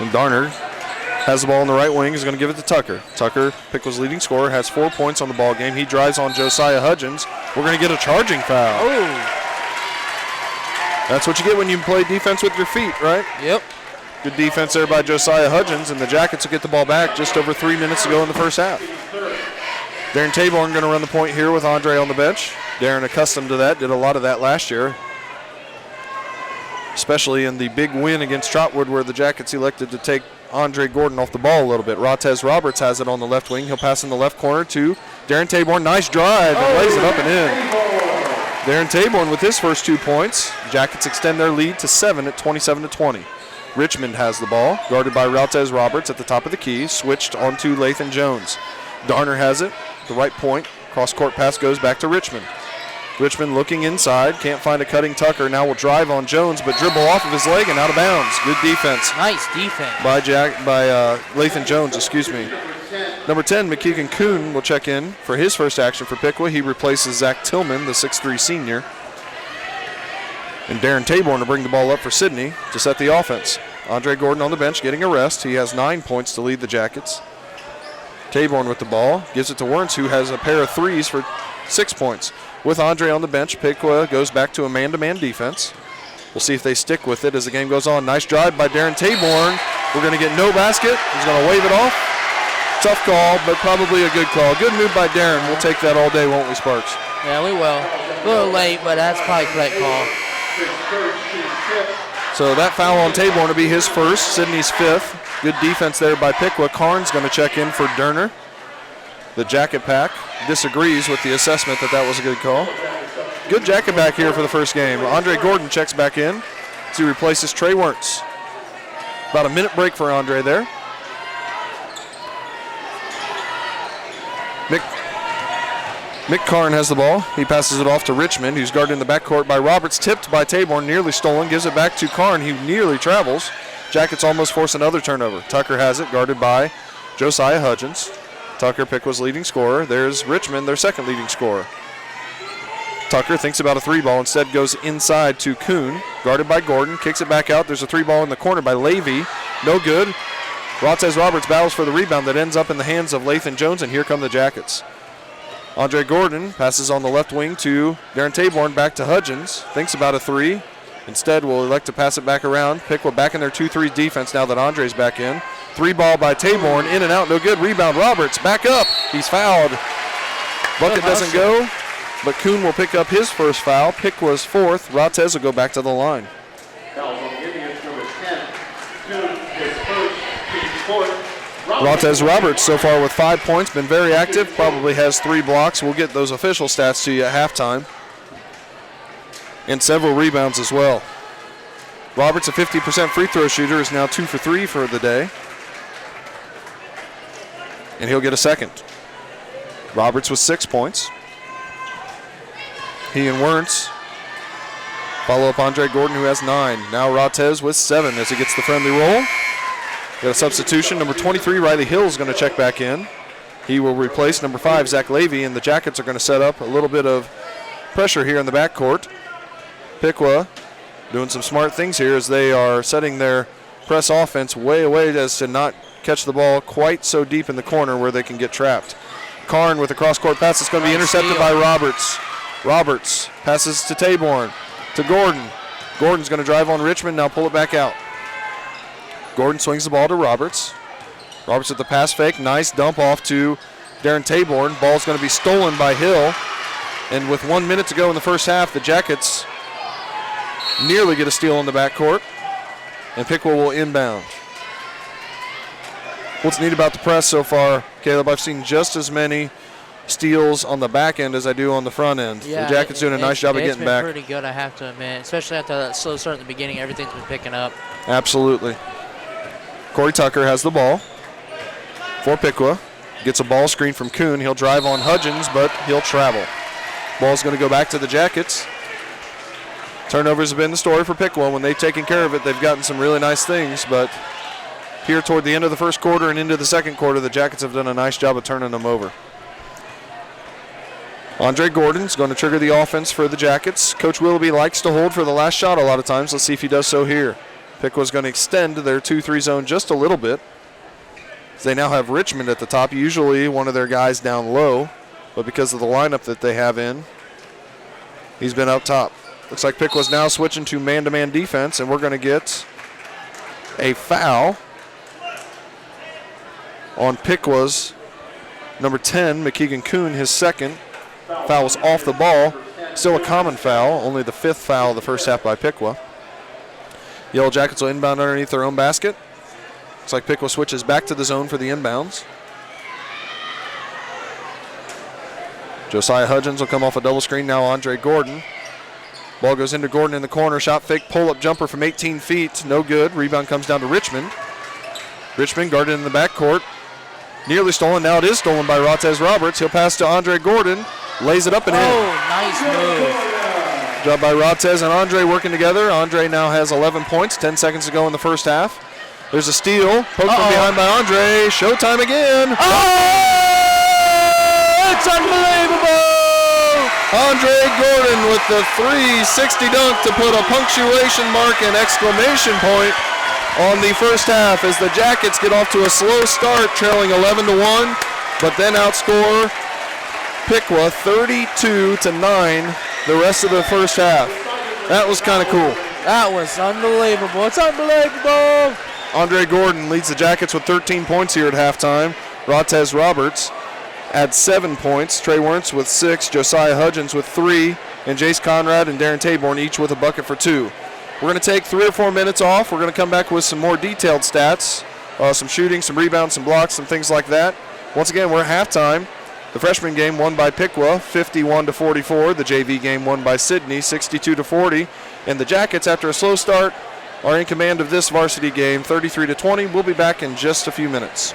And Darner has the ball on the right wing, is going to give it to Tucker. Tucker, Piqua's leading scorer, has 4 points on the ball game. He drives on Josiah Hudgens. We're going to get a charging foul. Oh. That's what you get when you play defense with your feet, right? Yep. Good defense there by Josiah Hudgens, and the Jackets will get the ball back just over 3 minutes to go in the first half. Darren Taborn going to run the point here with Andre on the bench. Darren accustomed to that, did a lot of that last year, especially in the big win against Trotwood where the Jackets elected to take Andre Gordon off the ball a little bit. Ratez Roberts has it on the left wing. He'll pass in the left corner to Darren Taborn. Nice drive and lays it up and in. Darren Taborn with his first 2 points. Jackets extend their lead to 7 at 27-20. Richmond has the ball, guarded by Ratez Roberts at the top of the key, switched onto Lathan Jones. Darner has it, the right point. Cross-court pass goes back to Richmond. Richmond looking inside, can't find a cutting Tucker. Now will drive on Jones, but dribble off of his leg and out of bounds. Good defense. Nice defense. By Lathan Jones, excuse me. Number 10, McKeegan Kuhn will check in for his first action for Piqua. He replaces Zach Tillman, the 6'3 senior. And Darren Taborn to bring the ball up for Sidney to set the offense. Andre Gordon on the bench getting a rest. He has 9 points to lead the Jackets. Taborn with the ball, gives it to Werntz, who has a pair of threes for 6 points. With Andre on the bench, Piqua goes back to a man-to-man defense. We'll see if they stick with it as the game goes on. Nice drive by Darren Taborn. We're going to get no basket. He's going to wave it off. Tough call, but probably a good call. Good move by Darren. We'll take that all day, won't we, Sparks? Yeah, we will. A little late, but that's probably a correct call. So that foul on Taborn will be his first, Sidney's 5th. Good defense there by Piqua. Karn's going to check in for Darner. The Jacket Pack disagrees with the assessment that was a good call. Good Jacket Pack here for the first game. Andre Gordon checks back in as he replaces Trey Werntz. About a minute break for Andre there. Mick Karn has the ball. He passes it off to Richmond, who's guarded in the backcourt by Roberts. Tipped by Taborn, nearly stolen. Gives it back to Karn, who nearly travels. Jackets almost force another turnover. Tucker has it, guarded by Josiah Hudgens. Tucker, Piqua's leading scorer. There's Richmond, their second leading scorer. Tucker thinks about a 3-ball, instead goes inside to Kuhn, guarded by Gordon. Kicks it back out. There's a 3-ball in the corner by Levy. No good. Ratez Roberts battles for the rebound that ends up in the hands of Lathan Jones, and here come the Jackets. Andre Gordon passes on the left wing to Darren Taborn, back to Hudgens. Thinks about a 3. Instead, will elect to pass it back around. Piqua back in their 2-3 defense now that Andre's back in. 3-ball by Taborn, in and out, no good. Rebound, Roberts, back up. He's fouled. Bucket doesn't go, but Kuhn will pick up his first foul. Piqua's 4th. Ratez will go back to the line. Ratez Roberts so far with 5 points, been very active, probably has 3 blocks. We'll get those official stats to you at halftime. And several rebounds as well. Roberts, a 50% free throw shooter, is now 2 for 3 for the day. And he'll get a second. Roberts with 6 points. He and Werntz follow up Andre Gordon, who has 9. Now Ratez with 7 as he gets the friendly roll. Got a substitution. Number 23, Riley Hill, is going to check back in. He will replace number 5, Zach Levy, and the Jackets are going to set up a little bit of pressure here in the backcourt. Piqua doing some smart things here as they are setting their press offense way away as to not catch the ball quite so deep in the corner where they can get trapped. Karn with a cross-court pass. It's going to be intercepted by Roberts. Roberts passes to Taborn, to Gordon. Gordon's going to drive on Richmond, now pull it back out. Gordon swings the ball to Roberts. Roberts with the pass fake. Nice dump off to Darren Taborn. Ball's going to be stolen by Hill. And with 1 minute to go in the first half, the Jackets nearly get a steal in the backcourt. And Piqua will inbound. What's neat about the press so far, Caleb, I've seen just as many steals on the back end as I do on the front end. Yeah, the Jackets doing a nice job of getting back. It's been pretty good, I have to admit. Especially after that slow start in the beginning, everything's been picking up. Absolutely. Corey Tucker has the ball for Piqua. Gets a ball screen from Kuhn. He'll drive on Hudgens, but he'll travel. Ball's going to go back to the Jackets. Turnovers have been the story for Piqua. When they've taken care of it, they've gotten some really nice things, but here toward the end of the first quarter and into the second quarter, the Jackets have done a nice job of turning them over. Andre Gordon's going to trigger the offense for the Jackets. Coach Willoughby likes to hold for the last shot a lot of times. Let's see if he does so here. Piqua's going to extend their 2-3 zone just a little bit. They now have Richmond at the top, usually one of their guys down low, but because of the lineup that they have in, he's been up top. Looks like Piqua's now switching to man-to-man defense, and we're going to get a foul on Piqua's number 10, McKeegan Kuhn, his second. Foul was off the ball. Still a common foul, only the 5th foul of the first half by Piqua. Yellow Jackets will inbound underneath their own basket. Looks like Piqua switches back to the zone for the inbounds. Josiah Hudgens will come off a double screen. Now Andre Gordon. Ball goes into Gordon in the corner. Shot fake, pull-up jumper from 18 feet. No good. Rebound comes down to Richmond. Richmond guarded in the backcourt. Nearly stolen. Now it is stolen by Ratez Roberts. He'll pass to Andre Gordon. Lays it up and in. Oh, nice move. Job by Ratez and Andre working together. Andre now has 11 points. 10 seconds to go in the first half. There's a steal. Poked from behind by Andre. Showtime again. Oh! It's unbelievable! Andre Gordon with the 360 dunk to put a punctuation mark and exclamation point on the first half as the Jackets get off to a slow start, trailing 11-1, but then outscore Piqua 32-9 the rest of the first half. That was kind of cool. That was unbelievable. It's unbelievable. Andre Gordon leads the Jackets with 13 points here at halftime. Ratez Roberts adds 7 points. Trey Wentz with 6, Josiah Hudgens with 3, and Jace Conrad and Darren Taborn each with a bucket for 2. We're going to take 3 or 4 minutes off. We're going to come back with some more detailed stats, some shooting, some rebounds, some blocks, some things like that. Once again, we're at halftime. The freshman game won by Piqua, 51-44. The JV game won by Sidney, 62-40. And the Jackets, after a slow start, are in command of this varsity game, 33-20. We'll be back in just a few minutes.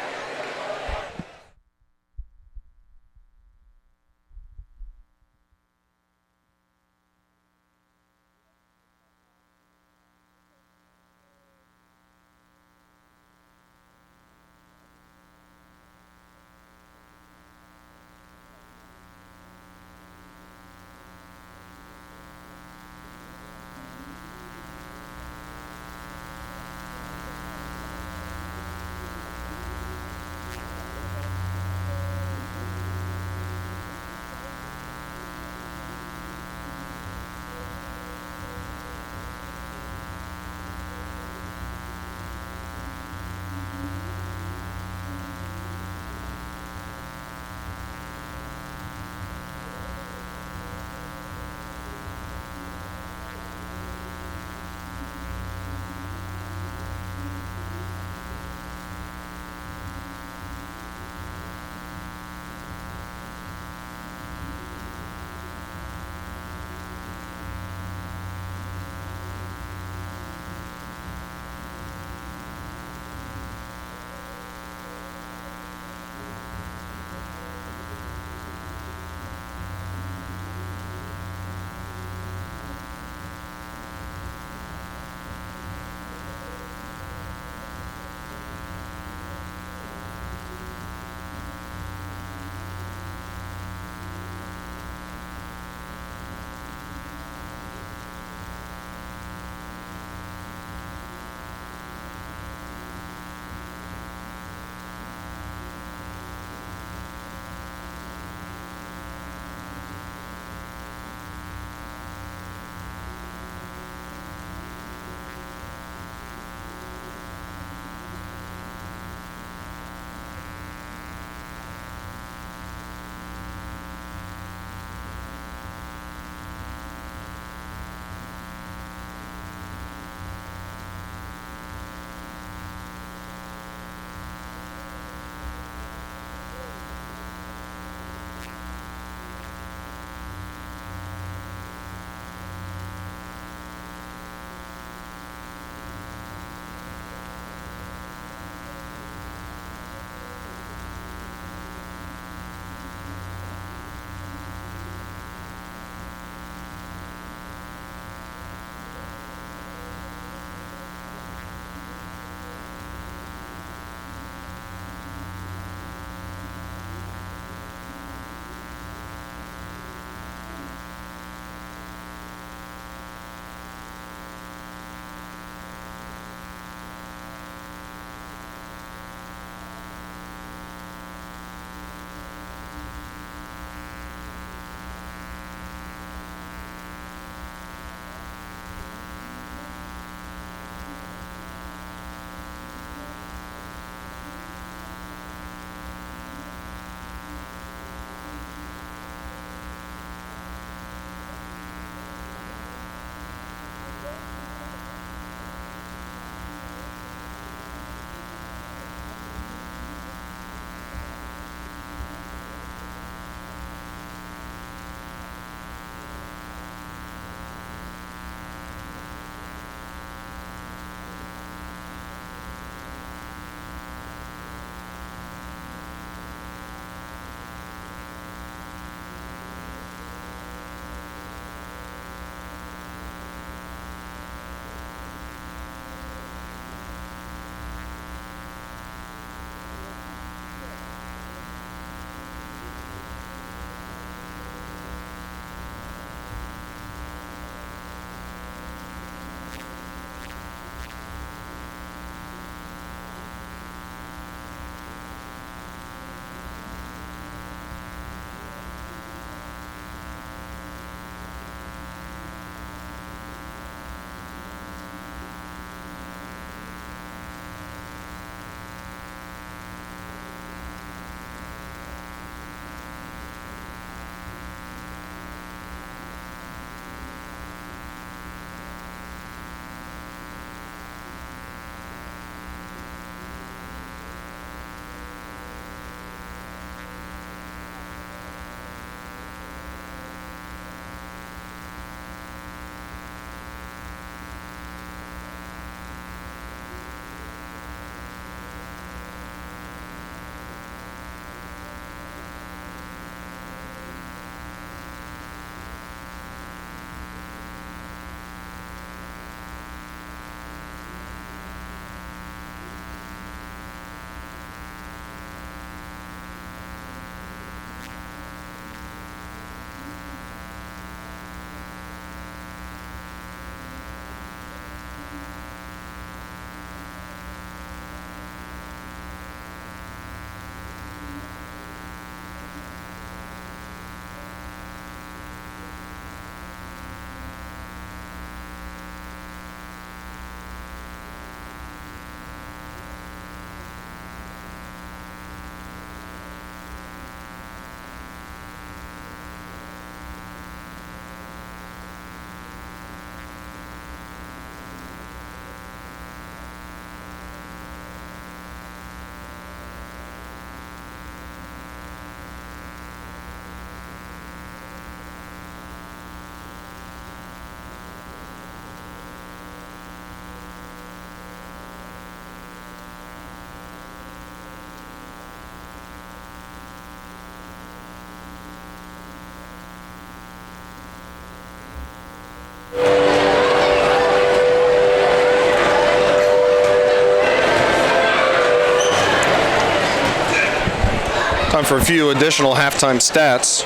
Time for a few additional halftime stats.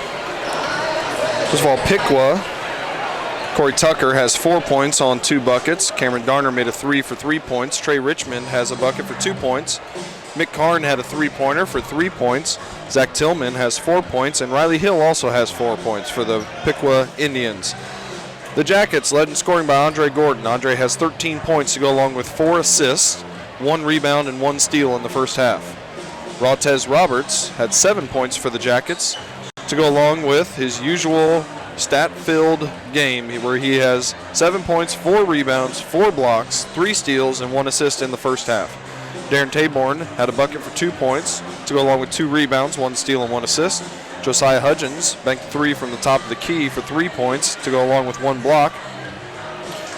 First of all, Piqua, Corey Tucker has 4 points on 2 buckets. Cameron Garner made a 3 for 3 points. Trey Richmond has a bucket for 2 points. Mick Karn had a 3-pointer for 3 points. Zach Tillman has 4 points, and Riley Hill also has 4 points for the Piqua Indians. The Jackets led in scoring by Andre Gordon. Andre has 13 points to go along with 4 assists, 1 rebound, and 1 steal in the first half. Rotez Roberts had 7 points for the Jackets to go along with his usual stat-filled game where he has 7 points, 4 rebounds, 4 blocks, 3 steals, and 1 assist in the first half. Darren Taborn had a bucket for 2 points to go along with 2 rebounds, 1 steal, and 1 assist. Josiah Hudgens banked 3 from the top of the key for 3 points to go along with 1 block.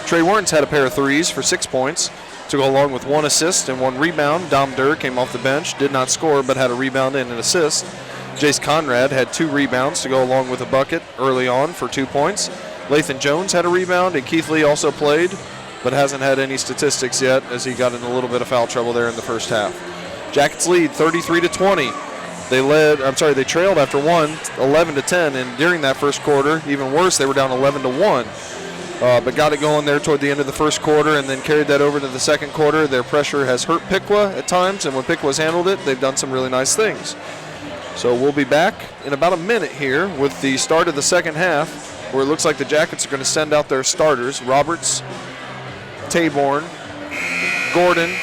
Trey Werntz had a pair of threes for 6 points to go along with 1 assist and 1 rebound. Dom Durr came off the bench, did not score, but had a rebound and an assist. Jace Conrad had 2 rebounds to go along with a bucket early on for 2 points. Lathan Jones had a rebound, and Keith Lee also played, but hasn't had any statistics yet as he got in a little bit of foul trouble there in the first half. Jackets lead 33-20. They trailed after 1, 11-10, and during that first quarter, even worse, they were down 11-1. But got it going there toward the end of the first quarter and then carried that over to the second quarter. Their pressure has hurt Piqua at times, and when Piqua's handled it, they've done some really nice things. So we'll be back in about a minute here with the start of the second half, where it looks like the Jackets are going to send out their starters: Roberts, Taborn, Gordon,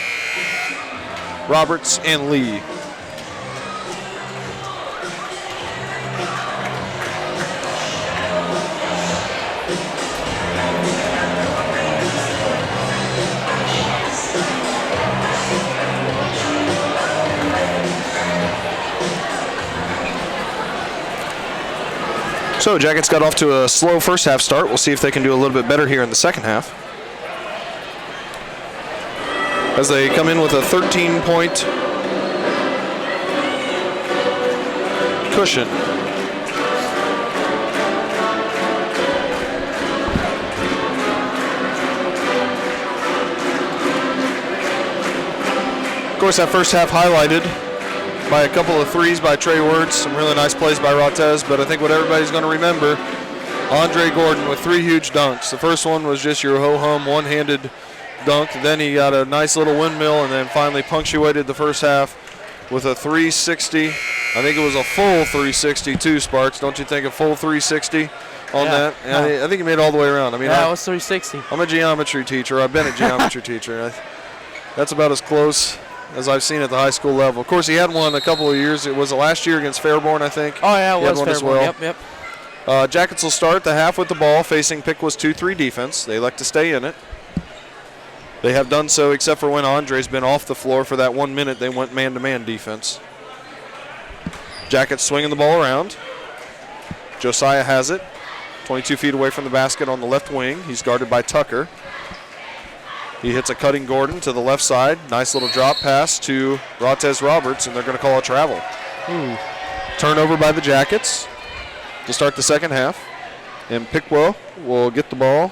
Roberts, and Lee. So Jackets got off to a slow first half start. We'll see if they can do a little bit better here in the second half, as they come in with a 13-point cushion. Of course, that first half highlighted by a couple of threes by Trey Wertz, some really nice plays by Rotez, but I think what everybody's going to remember, Andre Gordon with 3 huge dunks. The first one was just your ho-hum one-handed dunk. Then he got a nice little windmill and then finally punctuated the first half with a 360. I think it was a full 360 too, Sparks. Don't you think a full 360 on that? I think he made it all the way around. I mean, it was 360. I'm a geometry teacher. I've been a geometry teacher. That's about as close as I've seen at the high school level. Of course, he had one a couple of years. It was last year against Fairborn, I think. Oh, yeah, it was Fairborn as well. Yep. Jackets will start the half with the ball facing Piqua's 2-3 defense. They like to stay in it. They have done so except for when Andre's been off the floor for that 1 minute. They went man-to-man defense. Jackets swinging the ball around. Josiah has it. 22 feet away from the basket on the left wing. He's guarded by Tucker. He hits a cutting Gordon to the left side. Nice little drop pass to Rotez Roberts, and they're going to call a travel. Turnover by the Jackets to start the second half. And Piqua will get the ball,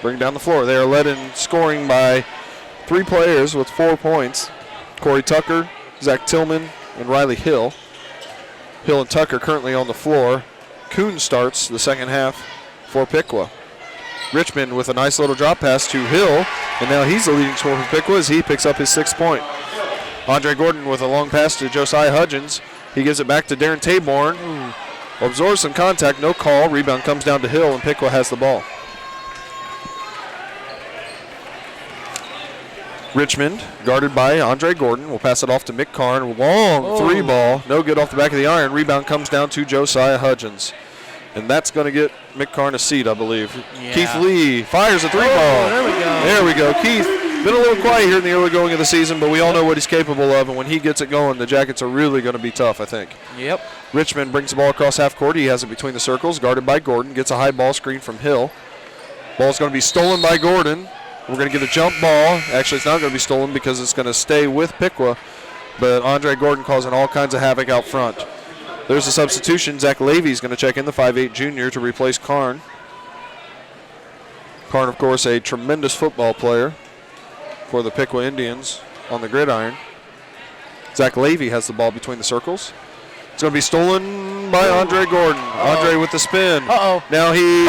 bring it down the floor. They are led in scoring by 3 players with 4 points: Corey Tucker, Zach Tillman, and Riley Hill. Hill and Tucker currently on the floor. Kuhn starts the second half for Piqua. Richmond with a nice little drop pass to Hill, and now he's the leading scorer for Piqua as he picks up his 6th point. Andre Gordon with a long pass to Josiah Hudgens. He gives it back to Darren Taborn. Absorbs some contact, no call. Rebound comes down to Hill, and Piqua has the ball. Richmond, guarded by Andre Gordon, will pass it off to Mick Karn. Long 3 ball, no good off the back of the iron. Rebound comes down to Josiah Hudgens. And that's going to get Mick Karn a seat, I believe. Yeah. Keith Lee fires a 3 ball. There we go. There we go. Keith, been a little quiet here in the early going of the season, but we all know what he's capable of. And when he gets it going, the Jackets are really going to be tough, I think. Yep. Richmond brings the ball across half court. He has it between the circles, guarded by Gordon. Gets a high ball screen from Hill. Ball's going to be stolen by Gordon. We're going to get a jump ball. Actually, it's not going to be stolen because it's going to stay with Piqua. But Andre Gordon causing all kinds of havoc out front. There's a substitution. Zach Levy's going to check in, the 5'8 junior, to replace Karn. Karn, of course, a tremendous football player for the Piqua Indians on the gridiron. Zach Levy has the ball between the circles. It's going to be stolen by Andre Gordon. Andre with the spin. Uh-oh. Now he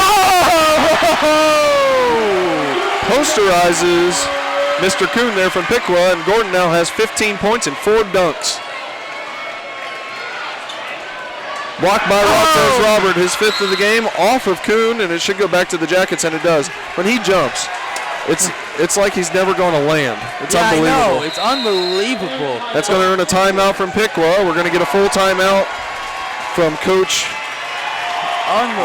posterizes Mr. Kuhn there from Piqua, and Gordon now has 15 points and 4 dunks. Blocked by Rottez Robert, his 5th of the game, off of Kuhn, and it should go back to the Jackets, and it does. When he jumps, it's like he's never going to land. It's unbelievable. I know. It's unbelievable. That's going to earn a timeout from Piqua. We're going to get a full timeout from Coach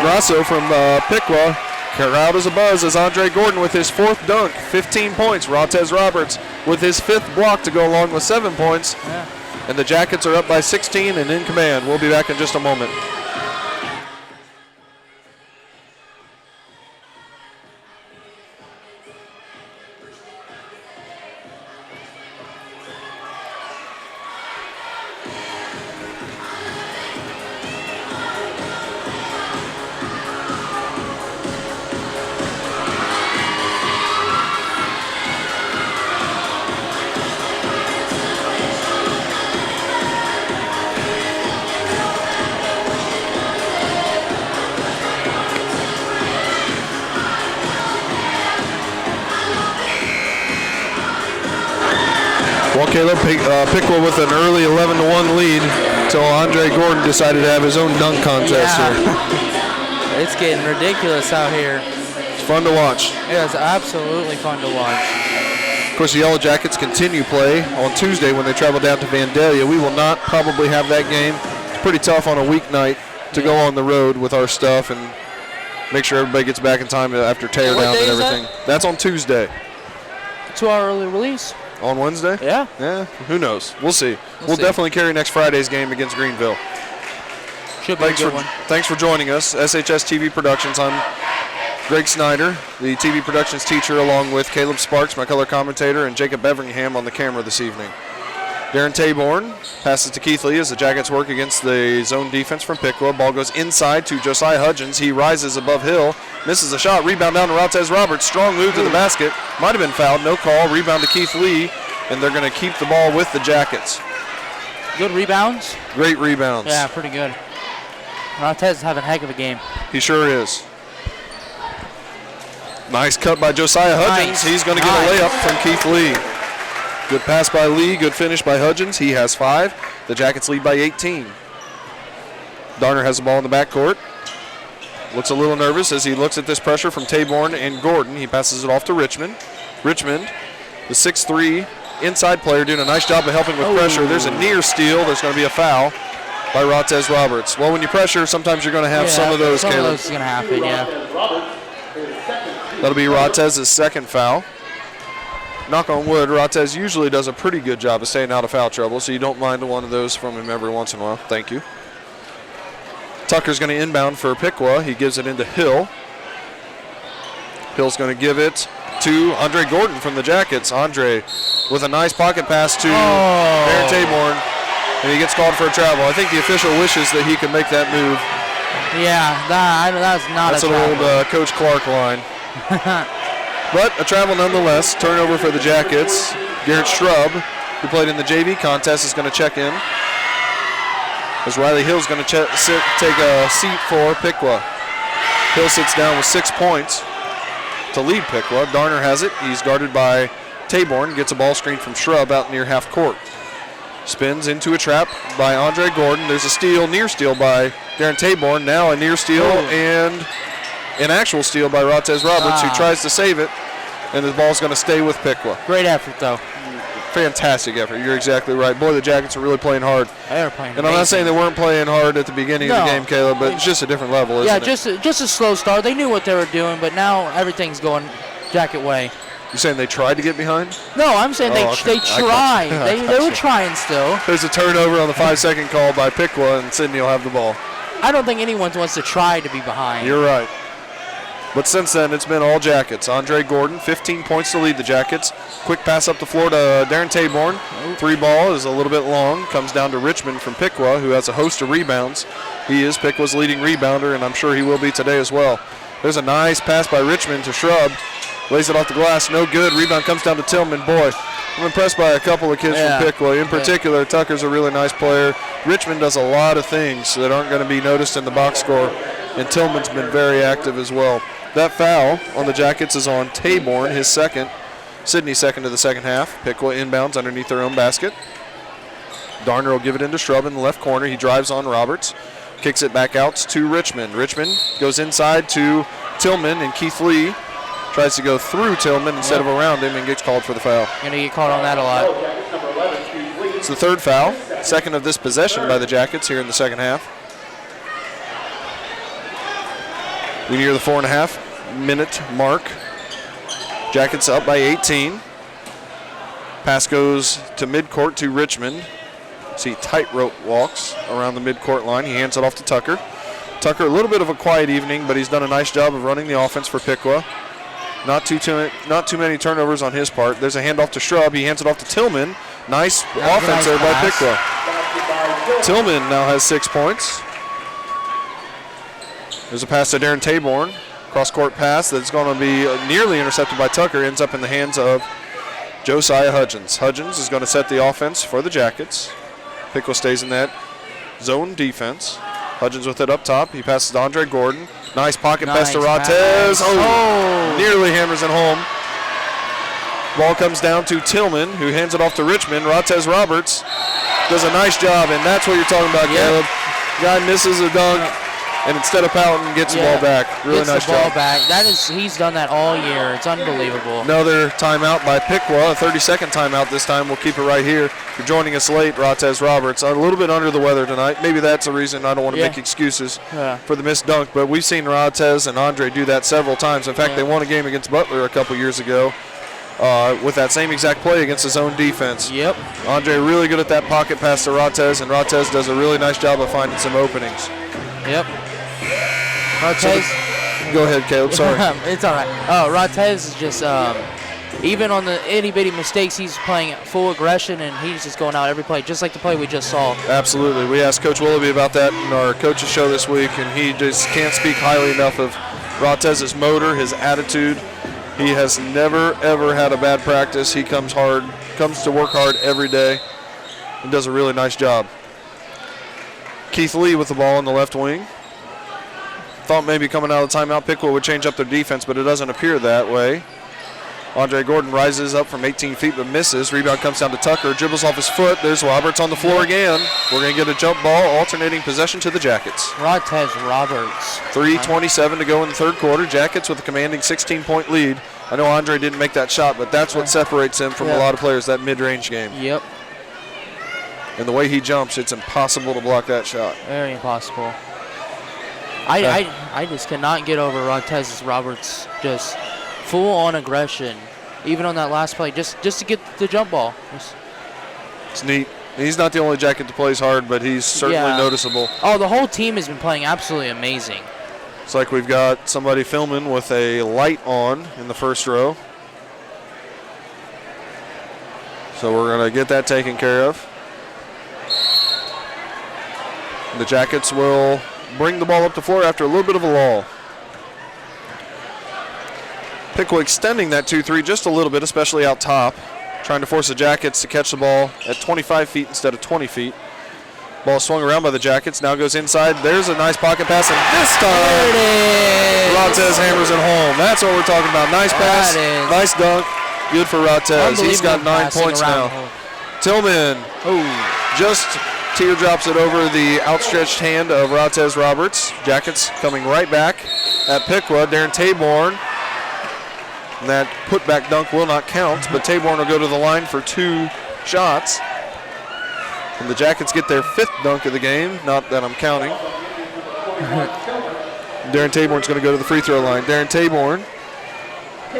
Grasso from Piqua. Crowd is abuzz as Andre Gordon with his 4th dunk, 15 points. Rottez Roberts with his 5th block to go along with 7 points. Yeah. And the Jackets are up by 16 and in command. We'll be back in just a moment. Well, Caleb, Piqua with an early 11-1 lead until Andre Gordon decided to have his own dunk contest here. It's getting ridiculous out here. It's fun to watch. Yeah, it's absolutely fun to watch. Of course, the Yellow Jackets continue play on Tuesday when they travel down to Vandalia. We will not probably have that game. It's pretty tough on a weeknight to go on the road with our stuff and make sure everybody gets back in time after tear down and everything. That's on Tuesday. 2 hour early release. On Wednesday? Yeah. Yeah, who knows? We'll see. We'll see. definitely carry next Friday's game against Greenville. Should be a good one. Thanks for joining us. SHS TV Productions. I'm Greg Snyder, the TV Productions teacher, along with Caleb Sparks, my color commentator, and Jacob Everingham on the camera this evening. Darren Taborn passes to Keith Lee as the Jackets work against the zone defense from Piqua. Ball goes inside to Josiah Hudgens. He rises above Hill, misses a shot. Rebound down to Rottez Roberts. Strong move to the basket. Might have been fouled. No call. Rebound to Keith Lee, and they're going to keep the ball with the Jackets. Good rebounds. Great rebounds. Yeah, pretty good. Rottez is having a heck of a game. He sure is. Nice cut by Josiah Hudgens. Nice. He's going to get a layup from Keith Lee. Good pass by Lee, good finish by Hudgens. He has 5. The Jackets lead by 18. Darner has the ball in the backcourt. Looks a little nervous as he looks at this pressure from Taborn and Gordon. He passes it off to Richmond. Richmond, the 6'3" inside player, doing a nice job of helping with pressure. There's a near steal. There's going to be a foul by Rottez Roberts. Well, when you pressure, sometimes you're going to have some of those, Caleb. Some of those is going to happen, yeah. That'll be Rottez's 2nd foul. Knock on wood, Rottez usually does a pretty good job of staying out of foul trouble, so you don't mind one of those from him every once in a while. Thank you. Tucker's going to inbound for Piqua. He gives it into Hill. Hill's going to give it to Andre Gordon from the Jackets. Andre with a nice pocket pass to Darren Taborn, and he gets called for a travel. I think the official wishes that he could make that move. Yeah, that's not That's a an travel. old Coach Clark line. But a travel nonetheless. Turnover for the Jackets. Garrett Shrub, who played in the JV contest, is going to check in. As Riley Hill's going to take a seat for Piqua. Hill sits down with 6 points to lead Piqua. Darner has it. He's guarded by Taborn. Gets a ball screen from Shrub out near half court. Spins into a trap by Andre Gordon. There's a steal, near steal by Darren Taborn. Now a near steal and an actual steal by Rottez Roberts, who tries to save it, and the ball's going to stay with Piqua. Great effort, though. Fantastic effort. You're exactly right. Boy, the Jackets are really playing hard. They are playing And I'm not saying they weren't playing hard at the beginning of the game, Caleb, but it's just a different level, isn't it? just a slow start. They knew what they were doing, but now everything's going Jacket way. You saying they tried to get behind? No, I'm saying they tried. They were trying still. There's a turnover on the 5-second call by Piqua, and Sidney will have the ball. I don't think anyone wants to try to be behind. You're right. But since then, it's been all Jackets. Andre Gordon, 15 points to lead the Jackets. Quick pass up the floor to Darren Taborn. 3 ball is a little bit long. Comes down to Richmond from Piqua, who has a host of rebounds. He is Piqua's leading rebounder, and I'm sure he will be today as well. There's a nice pass by Richmond to Shrub. Lays it off the glass, no good. Rebound comes down to Tillman. Boy, I'm impressed by a couple of kids from Piqua. In particular, Tucker's a really nice player. Richmond does a lot of things that aren't going to be noticed in the box score, and Tillman's been very active as well. That foul on the Jackets is on Taborn, his second. Sidney second to the second half. Piqua inbounds underneath their own basket. Darner will give it into Shrub in the left corner. He drives on Roberts. Kicks it back out to Richmond. Richmond goes inside to Tillman, and Keith Lee tries to go through Tillman instead of around him and gets called for the foul. Going to get called on that a lot. It's the third foul, second of this possession by the Jackets here in the second half. We near the 4.5-minute mark. Jackets up by 18. Pass goes to midcourt to Richmond. See tightrope walks around the midcourt line. He hands it off to Tucker. Tucker, a little bit of a quiet evening, but he's done a nice job of running the offense for Piqua. Not too many turnovers on his part. There's a handoff to Shrub. He hands it off to Tillman. Nice offense there by Piqua. Tillman now has 6 points. There's a pass to Darren Taborn. Cross-court pass that's going to be nearly intercepted by Tucker. Ends up in the hands of Josiah Hudgens. Hudgens is going to set the offense for the Jackets. Piqua stays in that zone defense. Hudgens with it up top. He passes to Andre Gordon. Nice pocket pass to Rattez. Nearly hammers it home. Ball comes down to Tillman, who hands it off to Richmond. Rattez Roberts does a nice job, and that's what you're talking about, Caleb. Guy misses a dunk, and instead of pouting, gets the ball back. Really nice job. Ball back. He's done that all year. It's unbelievable. Another timeout by Piqua, a 30-second timeout this time. We'll keep it right here. If you're joining us late, Rattez Roberts, a little bit under the weather tonight. Maybe that's a reason. I don't want to make excuses for the missed dunk, but we've seen Rattez and Andre do that several times. In fact, they won a game against Butler a couple years ago with that same exact play against his own defense. Yep. Andre really good at that pocket pass to Rattez, and Rattez does a really nice job of finding some openings. Yep. Rattez. Go ahead, Caleb. Sorry. It's all right. Oh, Rattez is just, even on the itty-bitty mistakes, he's playing full aggression, and he's just going out every play, just like the play we just saw. Absolutely. We asked Coach Willoughby about that in our coaches show this week, and he just can't speak highly enough of Rattez's motor, his attitude. He has never, ever had a bad practice. He comes to work hard every day, and does a really nice job. Keith Lee with the ball in the left wing. Thought maybe coming out of the timeout, Piqua would change up their defense, but it doesn't appear that way. Andre Gordon rises up from 18 feet but misses. Rebound comes down to Tucker. Dribbles off his foot. There's Roberts on the floor again. We're going to get a jump ball, alternating possession to the Jackets. Rattez Roberts. 3:27 to go in the third quarter. Jackets with a commanding 16-point lead. I know Andre didn't make that shot, but that's what separates him from a lot of players, that mid-range game. Yep. And the way he jumps, it's impossible to block that shot. Very impossible. I just cannot get over Rattez Roberts' just full-on aggression, even on that last play, just to get the jump ball. It's neat. He's not the only Jacket that plays hard, but he's certainly noticeable. Oh, the whole team has been playing absolutely amazing. It's like we've got somebody filming with a light on in the first row. So we're going to get that taken care of. The Jackets will bring the ball up the floor after a little bit of a lull. Piqua extending that 2-3 just a little bit, especially out top. Trying to force the Jackets to catch the ball at 25 feet instead of 20 feet. Ball swung around by the Jackets, now goes inside. There's a nice pocket pass, and this time Rattez hammers it home. That's what we're talking about. Nice pass, nice dunk. Good for Rattez. He's got 9 points now. Tillman just teardrops it over the outstretched hand of Rattez Roberts. Jackets coming right back at Piqua. Darren Taborn. And that putback dunk will not count, but Taborn will go to the line for 2 shots. And the Jackets get their 5th dunk of the game, not that I'm counting. Darren Taborn's going to go to the free throw line. Darren Taborn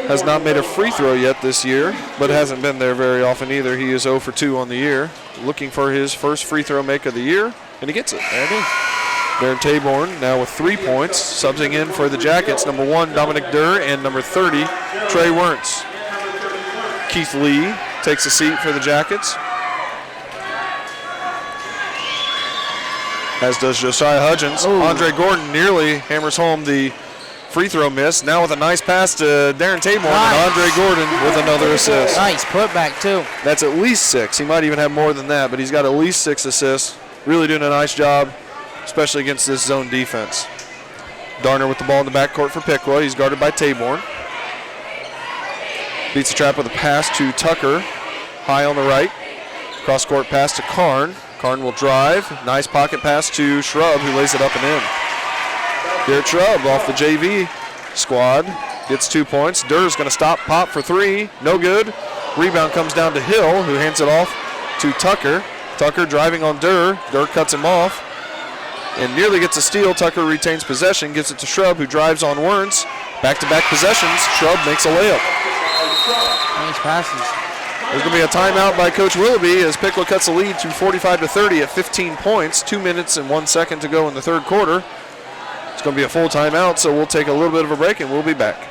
has not made a free throw yet this year, but hasn't been there very often either. He is 0 for 2 on the year, looking for his first free throw make of the year, and he gets it. There it is. Darren Taborn now with 3 points, subbing in for the Jackets. Number 1, Dominic Durr, and number 30, Trey Wernz. Keith Lee takes a seat for the Jackets, as does Josiah Hudgens. Andre Gordon nearly hammers home the Free throw miss. Now with a nice pass to Darren Taborn and Andre Gordon with another assist. Nice putback, too. That's at least 6. He might even have more than that, but he's got at least 6 assists. Really doing a nice job, especially against this zone defense. Darner with the ball in the backcourt for Piqua. He's guarded by Taborn. Beats the trap with a pass to Tucker. High on the right. Cross-court pass to Karn. Karn will drive. Nice pocket pass to Shrub, who lays it up and in. Garrett Shrub off the JV squad. Gets 2 points. Durr's going to stop, pop for 3. No good. Rebound comes down to Hill, who hands it off to Tucker. Tucker driving on Durr. Durr cuts him off and nearly gets a steal. Tucker retains possession, gives it to Shrub, who drives on Wernz. Back-to-back possessions. Shrub makes a layup. Nice passes. There's going to be a timeout by Coach Willoughby as Piqua cuts the lead to 45-30 at 15 points. 2 minutes and 1 second to go in the third quarter. It's going to be a full timeout, so we'll take a little bit of a break and we'll be back.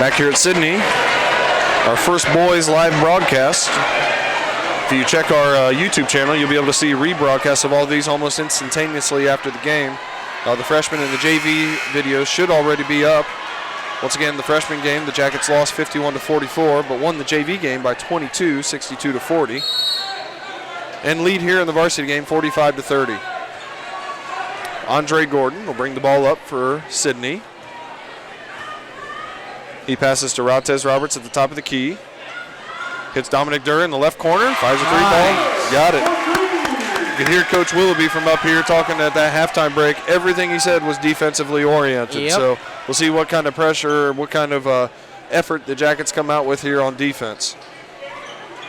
Back here at Sidney, our first boys live broadcast. If you check our YouTube channel, you'll be able to see rebroadcasts of all these almost instantaneously after the game. The freshman and the JV videos should already be up. Once again, the freshman game, the Jackets lost 51-44, but won the JV game by 22, 62-40. And lead here in the varsity game, 45-30. Andre Gordon will bring the ball up for Sidney. He passes to Rautez Roberts at the top of the key. Hits Dominic Durr in the left corner. Fires a 3-ball. Got it. You can hear Coach Willoughby from up here talking at that halftime break. Everything he said was defensively oriented. Yep. So we'll see what kind of pressure, what kind of effort the Jackets come out with here on defense.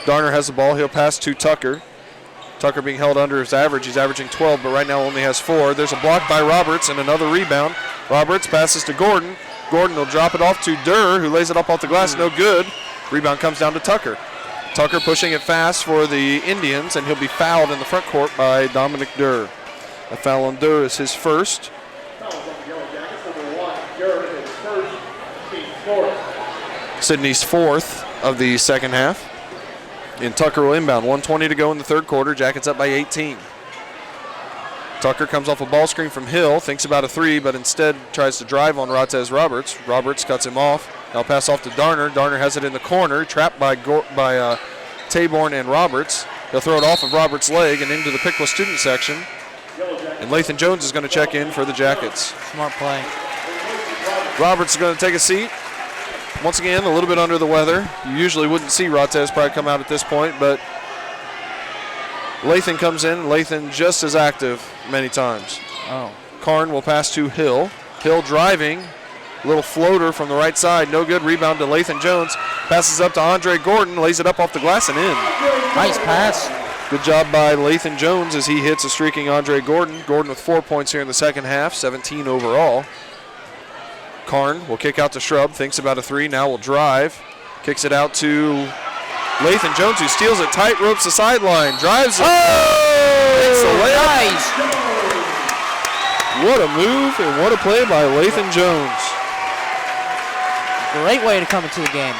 Darner has the ball. He'll pass to Tucker. Tucker being held under his average. He's averaging 12, but right now only has 4. There's a block by Roberts and another rebound. Roberts passes to Gordon. Gordon will drop it off to Durr, who lays it up off the glass. No good. Rebound comes down to Tucker. Tucker pushing it fast for the Indians, and he'll be fouled in the front court by Dominic Durr. A foul on Durr is his first. Sidney's fourth of the second half. And Tucker will inbound. 1:20 to go in the third quarter. Jackets up by 18. Tucker comes off a ball screen from Hill, thinks about a 3, but instead tries to drive on Rautez Roberts. Roberts cuts him off. Now pass off to Darner. Darner has it in the corner, trapped by Taborn and Roberts. He'll throw it off of Roberts' leg and into the Piqua student section. And Lathan Jones is going to check in for the Jackets. Smart play. Roberts is going to take a seat. Once again, a little bit under the weather. You usually wouldn't see Rautez probably come out at this point, but Lathan comes in. Lathan just as active many times. Oh. Karn will pass to Hill. Hill driving. Little floater from the right side. No good. Rebound to Lathan Jones. Passes up to Andre Gordon. Lays it up off the glass and in. Nice pass. Good job by Lathan Jones as he hits a streaking Andre Gordon. Gordon with 4 points here in the second half. 17 overall. Karn will kick out to Shrub. Thinks about a 3. Now will drive. Kicks it out to Lathan Jones, who steals it, tight ropes the sideline, drives it. Makes the layup. Nice. What a move and what a play by Lathan Jones. Great way to come into the game.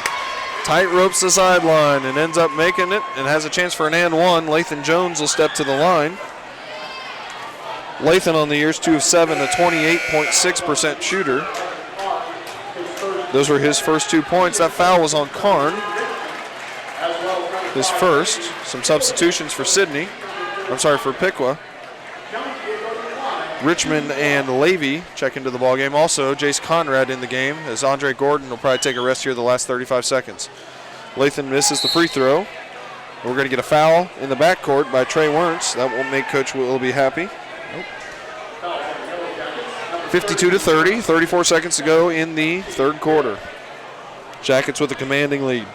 Tight ropes the sideline and ends up making it and has a chance for an and one. Lathan Jones will step to the line. Lathan on the year's 2 of 7, a 28.6% shooter. Those were his first 2 points. That foul was on Karn. His first. Some substitutions for Sidney. I'm sorry, for Piqua. Richmond and Levy check into the ballgame. Also, Jace Conrad in the game, as Andre Gordon will probably take a rest here the last 35 seconds. Lathan misses the free throw. We're going to get a foul in the backcourt by Trey Wernz. That won't make Coach Willoughby happy. Nope. 52-30, 34 seconds to go in the third quarter. Jackets with a commanding lead.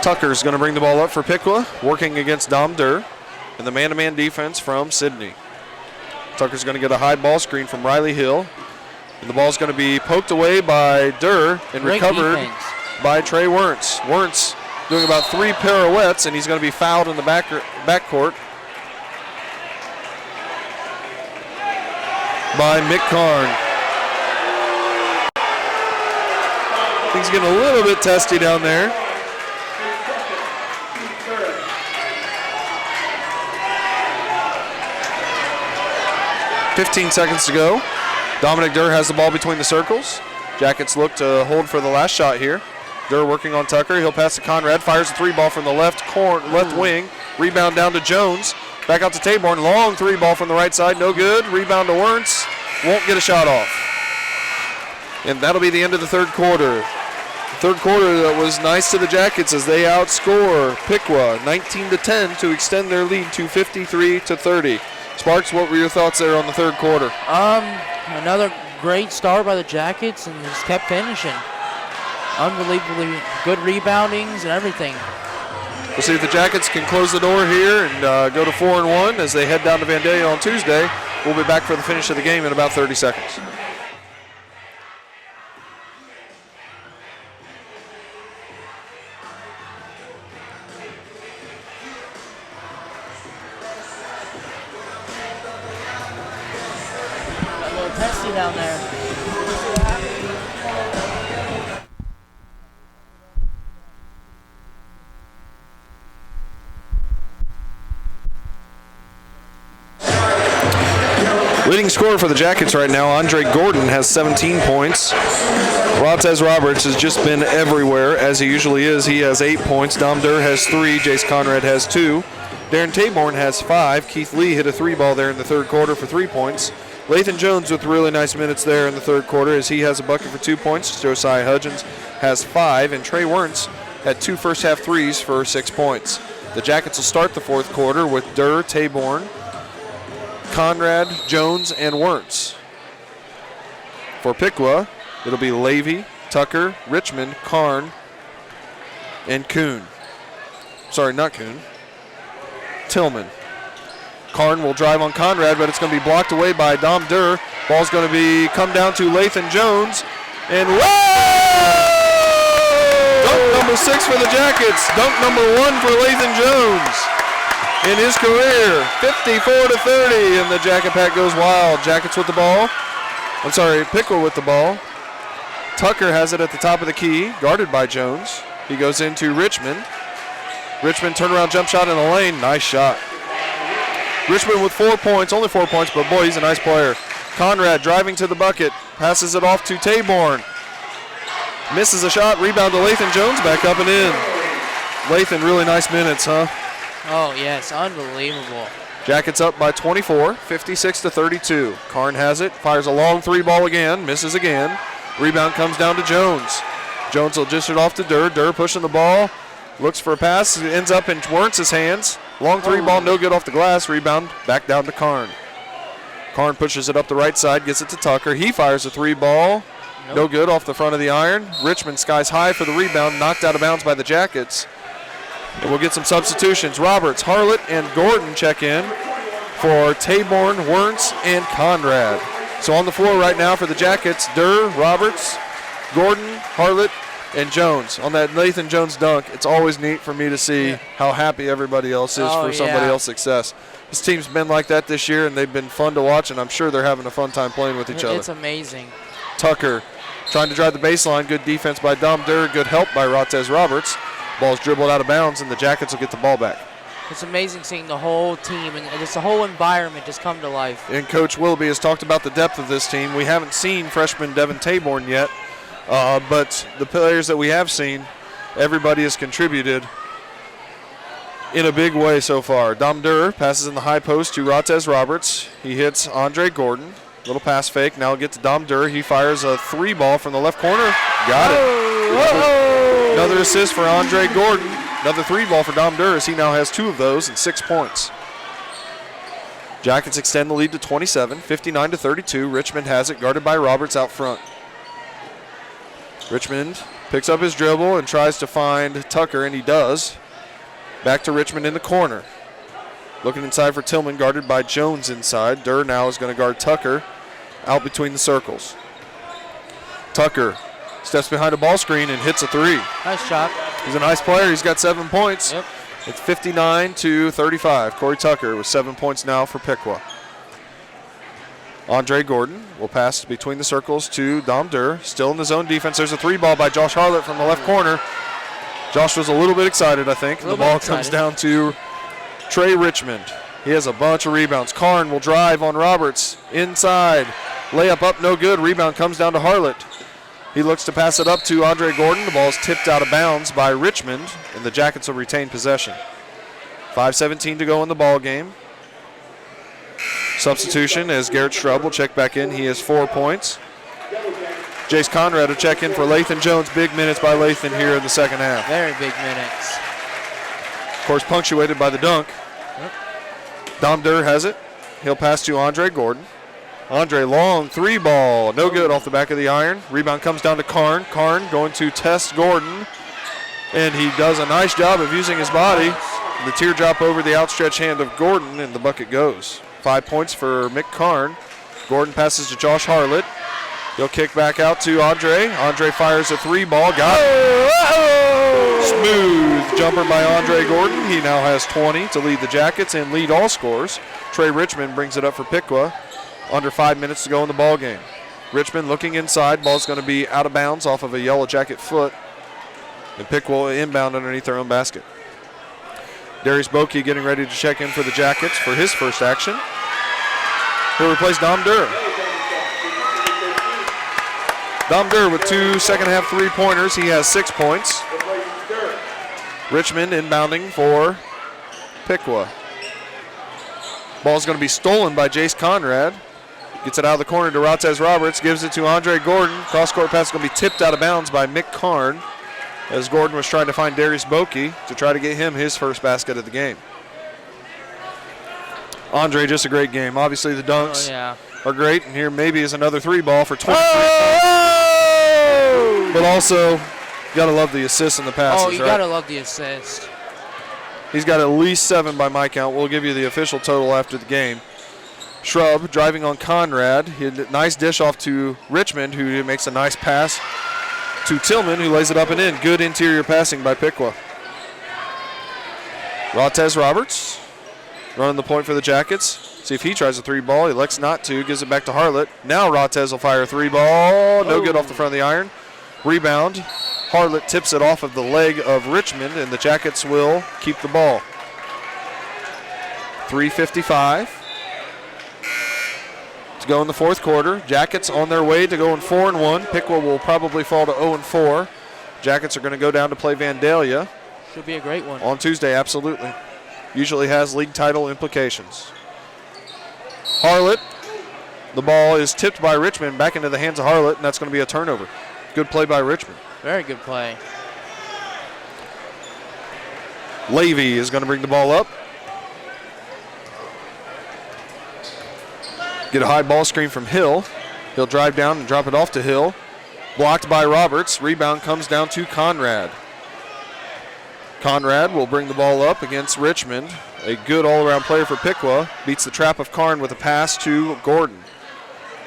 Tucker's going to bring the ball up for Piqua, working against Dom Durr, and the man-to-man defense from Sidney. Tucker's going to get a high ball screen from Riley Hill, and the ball's going to be poked away by Durr and Great recovered defense by Trey Wernz. Wernz doing about 3 pirouettes, and he's going to be fouled in the backcourt by Mick Karn. Things getting a little bit testy down there. .15 seconds to go. Dominic Durr has the ball between the circles. Jackets look to hold for the last shot here. Durr working on Tucker. He'll pass to Conrad. Fires a 3-ball from the left wing. Rebound down to Jones. Back out to Taborn. Long 3-ball from the right side. No good. Rebound to Wernz. Won't get a shot off. And that'll be the end of the third quarter. The third quarter that was nice to the Jackets as they outscore Piqua 19-10 to extend their lead to 53-30. Sparks, what were your thoughts there on the third quarter? Another great start by the Jackets and just kept finishing. Unbelievably good reboundings and everything. We'll see if the Jackets can close the door here and go to 4-1 as they head down to Vandalia on Tuesday. We'll be back for the finish of the game in about 30 seconds. A little testy down there. Leading scorer for the Jackets right now, Andre Gordon, has 17 points. Rontez Roberts has just been everywhere, as he usually is. He has 8 points. Dom Durr has 3. Jace Conrad has 2. Darren Taborn has 5. Keith Lee hit a 3-ball there in the third quarter for 3 points. Lathan Jones with really nice minutes there in the third quarter as he has a bucket for 2 points. Josiah Hudgens has 5. And Trey Wernz had 2 first-half threes for 6 points. The Jackets will start the fourth quarter with Durr, Taborn, Conrad, Jones, and Wernz. For Piqua, it'll be Levy, Tucker, Richmond, Karn, and Kuhn. Sorry, not Kuhn. Tillman. Karn will drive on Conrad, but it's going to be blocked away by Dom Durr. Ball's going to come down to Lathan Jones. And whoa! Dunk number 6 for the Jackets. Dunk number 1 for Lathan Jones in his career. 54-30, and the Jacket Pack goes wild. Jackets with the ball. I'm sorry, Piqua with the ball. Tucker has it at the top of the key, guarded by Jones. He goes into Richmond. Richmond turnaround jump shot in the lane. Nice shot. Richmond with 4 points, only 4 points, but boy, he's a nice player. Conrad driving to the bucket, passes it off to Taborn. Misses a shot, rebound to Lathan Jones, back up and in. Lathan, really nice minutes, huh? Oh, yes, unbelievable. Jackets up by 24, 56-32. Karn has it, fires a long 3-ball again, misses again. Rebound comes down to Jones. Jones will dish it off to Durr. Durr pushing the ball, looks for a pass, it ends up in Wertz's hands. Long 3-ball, no good off the glass. Rebound back down to Karn. Karn pushes it up the right side, gets it to Tucker. He fires a 3-ball, no good off the front of the iron. Richmond skies high for the rebound, knocked out of bounds by the Jackets. And we'll get some substitutions. Roberts, Harlett, and Gordon check in for Taborn, Wernz, and Conrad. So on the floor right now for the Jackets, Durr, Roberts, Gordon, Harlett, and Jones. On that Lathan Jones dunk, it's always neat for me to see how happy everybody else is for somebody else's success. This team's been like that this year, and they've been fun to watch, and I'm sure they're having a fun time playing with each other. It's amazing. Tucker trying to drive the baseline. Good defense by Dom Durr. Good help by Rontez Roberts. Ball's dribbled out of bounds, and the Jackets will get the ball back. It's amazing seeing the whole team and just the whole environment just come to life. And Coach Willoughby has talked about the depth of this team. We haven't seen freshman Devin Taborn yet, but the players that we have seen, everybody has contributed in a big way so far. Dom Durr passes in the high post to Rontez Roberts. He hits Andre Gordon. Little pass fake. Now get to Dom Durr. He fires a 3-ball from the left corner. Got it. Another assist for Andre Gordon. Another 3-ball for Dom Durr as he now has 2 of those and 6 points. Jackets extend the lead to 27, 59-32. Richmond has it, guarded by Roberts out front. Richmond picks up his dribble and tries to find Tucker, and he does. Back to Richmond in the corner. Looking inside for Tillman, guarded by Jones inside. Durr now is going to guard Tucker out between the circles. Tucker steps behind a ball screen and hits a three. Nice shot. He's a nice player. He's got 7 points. Yep. It's 59-35. Corey Tucker with 7 points now for Piqua. Andre Gordon will pass between the circles to Dom Durr. Still in the zone defense. There's a three ball by Josh Harlett from the left corner. Josh was a little bit excited, I think. The ball comes down to Trey Richmond. He has a bunch of rebounds. Karn will drive on Roberts. Inside. Layup up, no good. Rebound comes down to Harlett. He looks to pass it up to Andre Gordon. The ball is tipped out of bounds by Richmond, and the Jackets will retain possession. 5:17 to go in the ball game. Substitution as Garrett Shrub will check back in. He has 4 points. Jace Conrad will check in for Lathan Jones. Big minutes by Lathan here in the second half. Very big minutes. Of course, punctuated by the dunk. Yep. Dom Durr has it. He'll pass to Andre Gordon. Andre, long three ball. No good off the back of the iron. Rebound comes down to Karn. Karn going to test Gordon. And he does a nice job of using his body. The teardrop over the outstretched hand of Gordon, and the bucket goes. 5 points for Mick Karn. Gordon passes to Josh Harlett. He'll kick back out to Andre. Andre fires a three ball. Got it. Smooth jumper by Andre Gordon. He now has 20 to lead the Jackets and lead all scores. Trey Richmond brings it up for Piqua. Under 5 minutes to go in the ball game. Richmond looking inside. Ball's going to be out of bounds off of a Yellow Jacket foot. And Piqua inbound underneath their own basket. Darius Bokey getting ready to check in for the Jackets for his first action. He'll replace Dom Durr. Dom Durr with 2 second-half three-pointers. He has 6 points. Richmond inbounding for Piqua. Ball's going to be stolen by Jace Conrad. Gets it out of the corner to Rotez Roberts. Gives it to Andre Gordon. Cross-court pass is going to be tipped out of bounds by Mick Karn, as Gordon was trying to find Darius Bokey to try to get him his first basket of the game. Andre, just a great game. Obviously, the dunks are great, and here maybe is another three ball for 23. But also, you got to love the assists and the passes, Oh, you got to love the assist. He's got at least 7 by my count. We'll give you the official total after the game. Shrub driving on Conrad. He had a nice dish off to Richmond, who makes a nice pass to Tillman, who lays it up and in. Good interior passing by Piqua. Rotez Roberts running the point for the Jackets. See if he tries a three ball. He elects not to. Gives it back to Harlett. Now Rotez will fire a three ball. No good off the front of the iron. Rebound. Harlett tips it off of the leg of Richmond, and the Jackets will keep the ball. 3:55 to go in the fourth quarter. Jackets on their way to going 4-1. Piqua will probably fall to 0-4. Jackets are going to go down to play Vandalia. Should be a great one. On Tuesday, absolutely. Usually has league title implications. Harlett. The ball is tipped by Richmond back into the hands of Harlett, and that's going to be a turnover. Good play by Richmond. Very good play. Levy is going to bring the ball up. Get a high ball screen from Hill. He'll drive down and drop it off to Hill. Blocked by Roberts. Rebound comes down to Conrad. Conrad will bring the ball up against Richmond. A good all-around player for Piqua. Beats the trap of Karn with a pass to Gordon.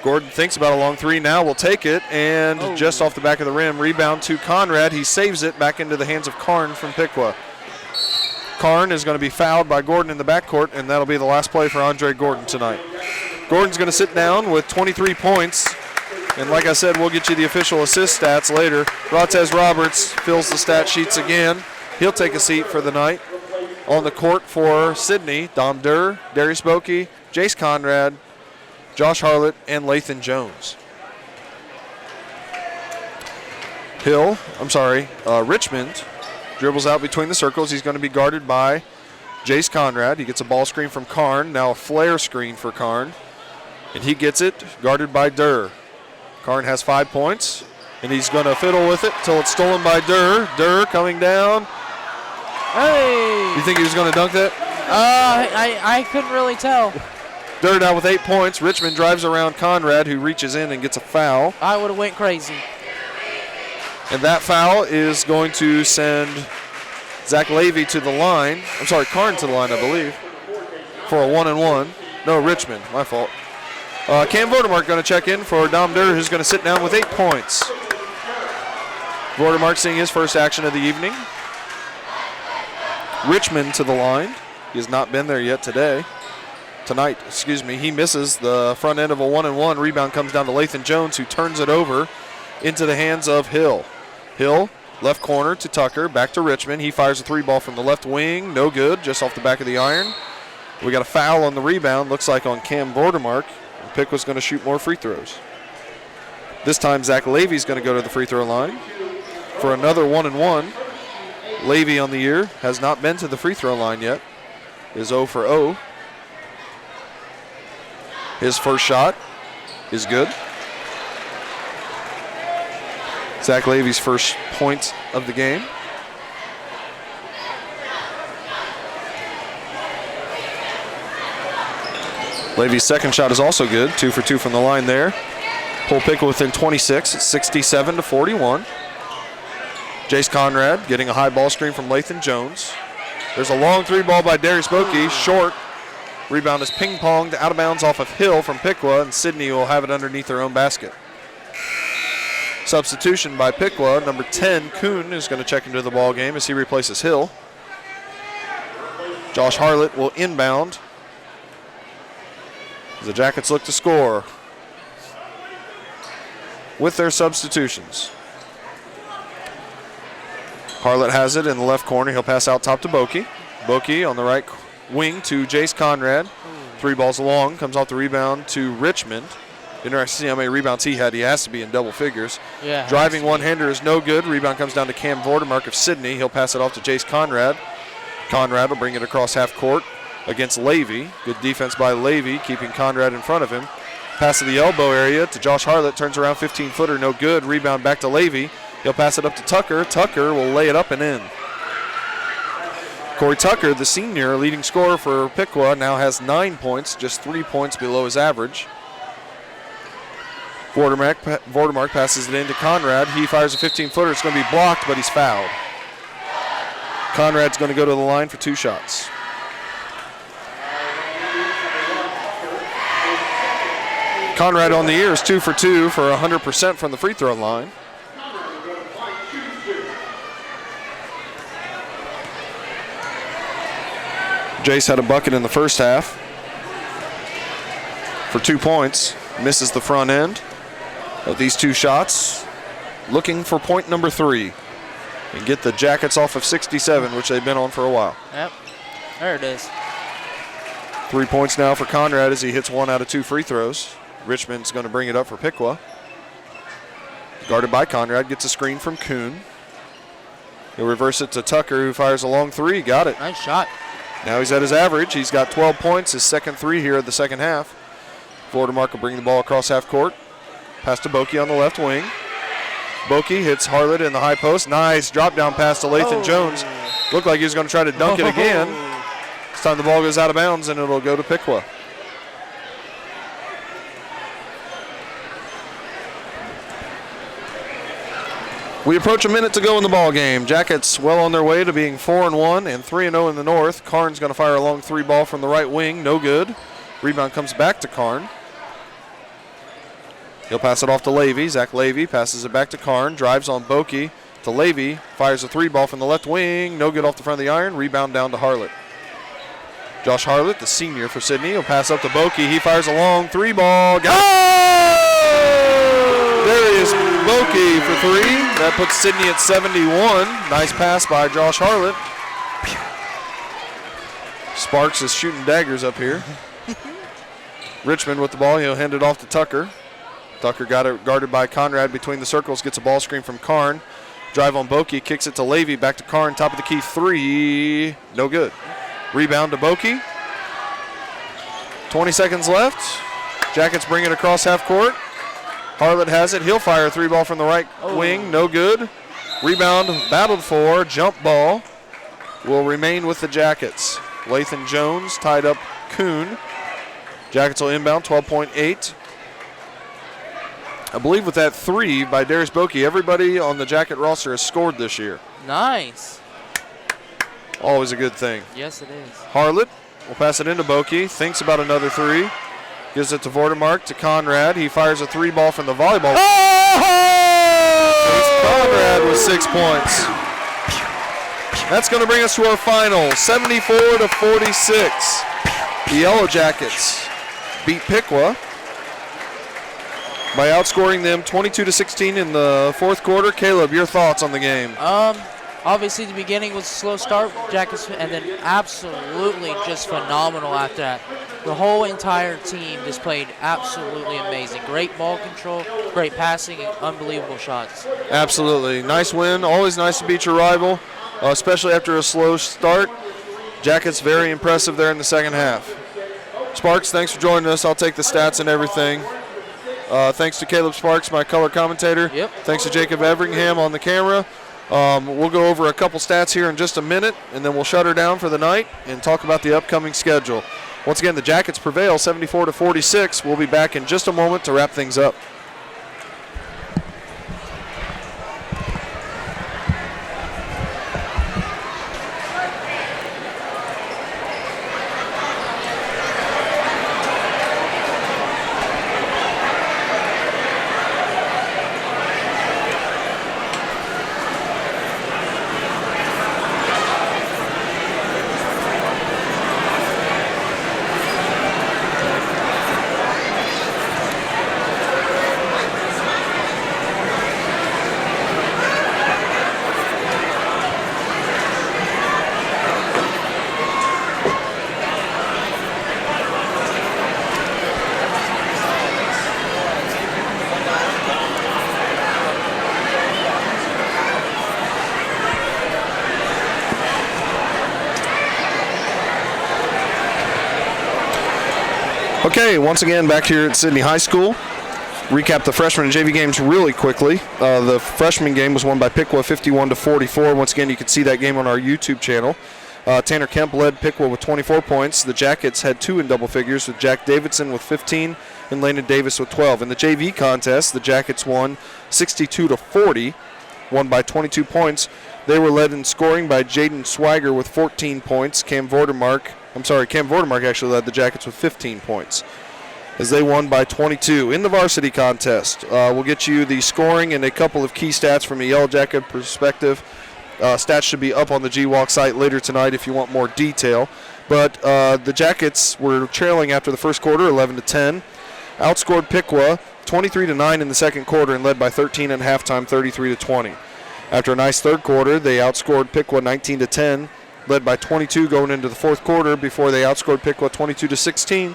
Gordon thinks about a long three now, will take it, and just off the back of the rim, rebound to Conrad. He saves it back into the hands of Karn from Piqua. Karn is going to be fouled by Gordon in the backcourt, and that'll be the last play for Andre Gordon tonight. Gordon's going to sit down with 23 points, and like I said, we'll get you the official assist stats later. Rotez Roberts fills the stat sheets again. He'll take a seat for the night. On the court for Sidney, Dom Durr, Darius Bokey, Jace Conrad, Josh Harlett, and Lathan Jones. Richmond dribbles out between the circles. He's going to be guarded by Jace Conrad. He gets a ball screen from Karn, now a flare screen for Karn. And he gets it guarded by Durr. Karn has 5 points, and he's going to fiddle with it until it's stolen by Durr. Durr coming down. Hey! You think he was going to dunk that? I couldn't really tell. Durr now with 8 points. Richmond drives around Conrad, who reaches in and gets a foul. I would have went crazy. And that foul is going to send Zach Levy to the line. I'm sorry, Karn to the line, I believe, for a 1-and-1. No, Richmond, my fault. Cam Vordermark going to check in for Dom Durr, who's going to sit down with 8 points. Vordermark seeing his first action of the evening. Richmond to the line. He has not been there yet tonight, excuse me. He misses the front end of a 1-and-1. Rebound comes down to Lathan Jones, who turns it over into the hands of Hill. Hill, left corner to Tucker, back to Richmond. He fires a 3-ball from the left wing. No good, just off the back of the iron. We got a foul on the rebound, looks like on Cam Vordermark. Piqua's going to shoot more free throws. This time, Zach Levy's going to go to the free throw line for another 1-and-1. Levy on the year has not been to the free throw line yet. Is 0 for 0. His first shot is good. Zach Levy's first point of the game. Levy's second shot is also good. 2 for 2 from the line there. Pull Piqua within 26, 67-41. Jace Conrad getting a high ball screen from Lathan Jones. There's a long 3-ball by Darius Bokey, short. Rebound is ping-ponged out of bounds off of Hill from Piqua, and Sidney will have it underneath their own basket. Substitution by Piqua. Number 10, Kuhn, is going to check into the ball game as he replaces Hill. Josh Harlett will inbound as the Jackets look to score with their substitutions. Harlett has it in the left corner. He'll pass out top to Bokey. Bokey on the right wing to Jace Conrad. 3 balls long, comes off the rebound to Richmond. Interesting to see how many rebounds he had. He has to be in double figures. Yeah. Driving one-hander is no good. Rebound comes down to Cam Vordermark of Sidney. He'll pass it off to Jace Conrad. Conrad will bring it across half court against Levy. Good defense by Levy, keeping Conrad in front of him. Pass to the elbow area to Josh Harlett. Turns around, 15-footer, no good. Rebound back to Levy. He'll pass it up to Tucker. Tucker will lay it up and in. Corey Tucker, the senior leading scorer for Piqua, now has 9 points, just 3 points below his average. Vordermark passes it into Conrad. He fires a 15-footer. It's going to be blocked, but he's fouled. Conrad's going to go to the line for 2 shots. Conrad on the year is 2 for 2 for 100% from the free throw line. Jace had a bucket in the first half for 2 points. Misses the front end of these 2 shots. Looking for point number 3 and get the Jackets off of 67, which they've been on for a while. Yep, there it is. 3 points now for Conrad as he hits 1 out of 2 free throws. Richmond's going to bring it up for Piqua. Guarded by Conrad, gets a screen from Kuhn. He'll reverse it to Tucker, who fires a long 3. Got it. Nice shot. Now he's at his average. He's got 12 points, his second 3 here of the second half. Vordermark will bring the ball across half court. Pass to Bokey on the left wing. Bokey hits Harlett in the high post. Nice drop down pass to Lathan Jones. Looked like he was going to try to dunk it again. This time the ball goes out of bounds and it'll go to Piqua. We approach a minute to go in the ball game. Jackets well on their way to being 4-1 and 3-0 in the north. Karn's going to fire a long 3-ball from the right wing. No good. Rebound comes back to Karn. He'll pass it off to Levy. Zach Levy passes it back to Karn. Drives on Bokey to Levy. Fires a 3-ball from the left wing. No good off the front of the iron. Rebound down to Harlett. Josh Harlett, the senior for Sidney, will pass up to Bokey. He fires a long 3-ball. Got it! Darius Bokey for 3. That puts Sidney at 71. Nice pass by Josh Harlett. Sparks is shooting daggers up here. Richmond with the ball. He'll hand it off to Tucker. Tucker got it guarded by Conrad between the circles. Gets a ball screen from Karn. Drive on Bokey. Kicks it to Levy. Back to Karn. Top of the key 3. No good. Rebound to Bokey. 20 seconds left. Jackets bring it across half court. Harlett has it. He'll fire a 3-ball from the right wing. No good. Rebound battled for. Jump ball will remain with the Jackets. Lathan Jones tied up Kuhn. Jackets will inbound, 12.8. I believe with that 3 by Darius Bokey, everybody on the Jacket roster has scored this year. Nice. Always a good thing. Yes, it is. Harlot will pass it into Bokey. Thinks about another 3. Gives it to Vordemark, to Conrad. He fires a 3 ball from the volleyball. Oh! Conrad with 6 points. That's going to bring us to our final, 74-46. The Yellow Jackets beat Piqua by outscoring them 22-16 in the fourth quarter. Caleb, your thoughts on the game? Obviously, the beginning was a slow start, Jackets, and then absolutely just phenomenal after that. The whole entire team just played absolutely amazing. Great ball control, great passing, and unbelievable shots. Absolutely. Nice win. Always nice to beat your rival, especially after a slow start. Jackets very impressive there in the second half. Sparks, thanks for joining us. I'll take the stats and everything. Thanks to Caleb Sparks, my color commentator. Yep. Thanks to Jacob Everingham on the camera. We'll go over a couple stats here in just a minute, and then we'll shut her down for the night and talk about the upcoming schedule. Once again, the Jackets prevail 74-46. We'll be back in just a moment to wrap things up. Okay, once again back here at Sidney High School. Recap the freshman and JV games really quickly. The freshman game was won by Piqua 51-44. Once again, you can see that game on our YouTube channel. Tanner Kemp led Piqua with 24 points. The Jackets had 2 in double figures, with Jack Davidson with 15 and Landon Davis with 12. In the JV contest, the Jackets won 62-40, won by 22 points. They were led in scoring by Jaden Swiger with 14 points. Cam Vordemark actually led the Jackets with 15 points as they won by 22. In the varsity contest, we'll get you the scoring and a couple of key stats from a Yellow Jacket perspective. Stats should be up on the GWalk site later tonight if you want more detail. But the Jackets were trailing after the first quarter, 11-10. Outscored Piqua 23-9 in the second quarter and led by 13 at halftime, 33-20. After a nice third quarter, they outscored Piqua 19-10, led by 22 going into the fourth quarter before they outscored Piqua 22-16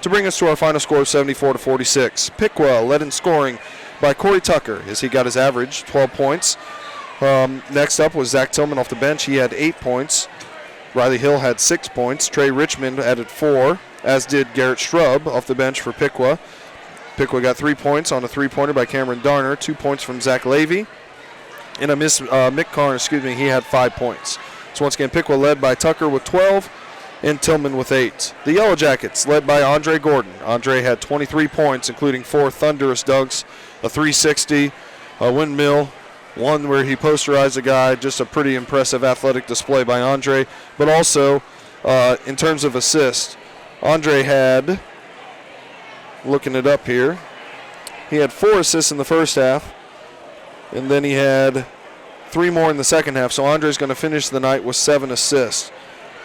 to bring us to our final score of 74-46. Piqua led in scoring by Corey Tucker as he got his average, 12 points. Next up was Zach Tillman off the bench. He had 8 points. Riley Hill had 6 points. Trey Richmond added 4, as did Garrett Shrub off the bench for Piqua. Piqua got 3 points on a three-pointer by Cameron Darner, 2 points from Zach Levy. And Mick Karn, he had 5 points. So once again, Piqua led by Tucker with 12 and Tillman with 8. The Yellow Jackets led by Andre Gordon. Andre had 23 points, including 4 thunderous dunks, a 360, a windmill, one where he posterized a guy. Just a pretty impressive athletic display by Andre. But also, in terms of assists, Andre had, looking it up here, he had 4 assists in the first half, and then he had 3 more in the second half. So Andre's going to finish the night with 7 assists.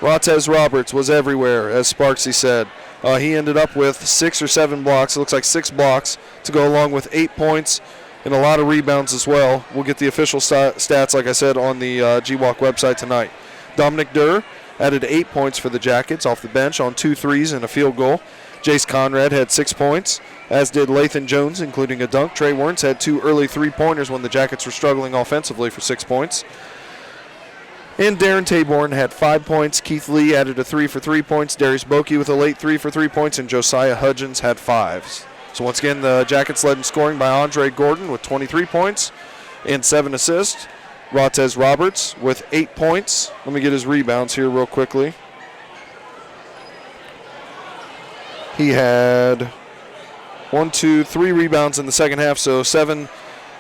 Ratez Roberts was everywhere, as Sparksy said. He ended up with 6 or 7 blocks. It looks like 6 blocks to go along with 8 points and a lot of rebounds as well. We'll get the official stats, like I said, on the GWalk website tonight. Dominic Durr added 8 points for the Jackets off the bench on 2 threes and a field goal. Jace Conrad had 6 points, as did Lathan Jones, including a dunk. Trey Werntz had 2 early three-pointers when the Jackets were struggling offensively for 6 points. And Darren Taborn had 5 points. Keith Lee added a 3 for 3 points. Darius Bokey with a late 3 for 3 points. And Josiah Hudgens had 5s. So once again, the Jackets led in scoring by Andre Gordon with 23 points and 7 assists. Ratez Roberts with 8 points. Let me get his rebounds here real quickly. He had 3 rebounds in the second half, so seven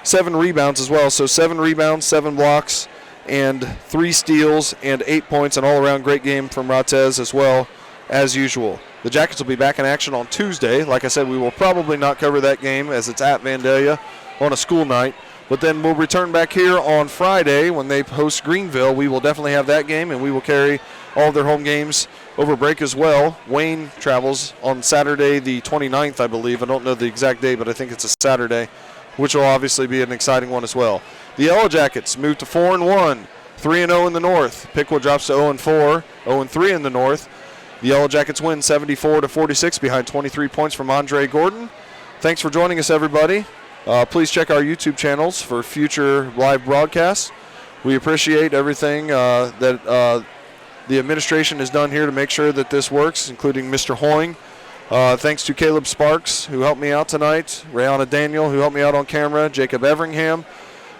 rebounds as well. So 7 rebounds, 7 blocks, and 3 steals and 8 points. An all-around great game from Ratez as well, as usual. The Jackets will be back in action on Tuesday. Like I said, we will probably not cover that game as it's at Vandalia on a school night. But then we'll return back here on Friday when they host Greenville. We will definitely have that game, and we will carry all of their home games over break as well. Wayne travels on Saturday the 29th, I believe. I don't know the exact day, but I think it's a Saturday, which will obviously be an exciting one as well. The Yellow Jackets move to 4-1, 3-0 in the North. Piqua drops to 0-4, 0-3 in the North. The Yellow Jackets win 74-46 behind 23 points from Andre Gordon. Thanks for joining us, everybody. Please check our YouTube channels for future live broadcasts. We appreciate everything that the administration has done here to make sure that this works, including Mr. Hoying. Thanks to Caleb Sparks, who helped me out tonight, Rayana Daniel, who helped me out on camera, Jacob Everingham.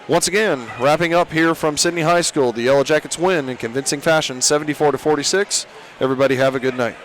Once again, wrapping up here from Sidney High School, the Yellow Jackets win in convincing fashion, 74-46. Everybody have a good night.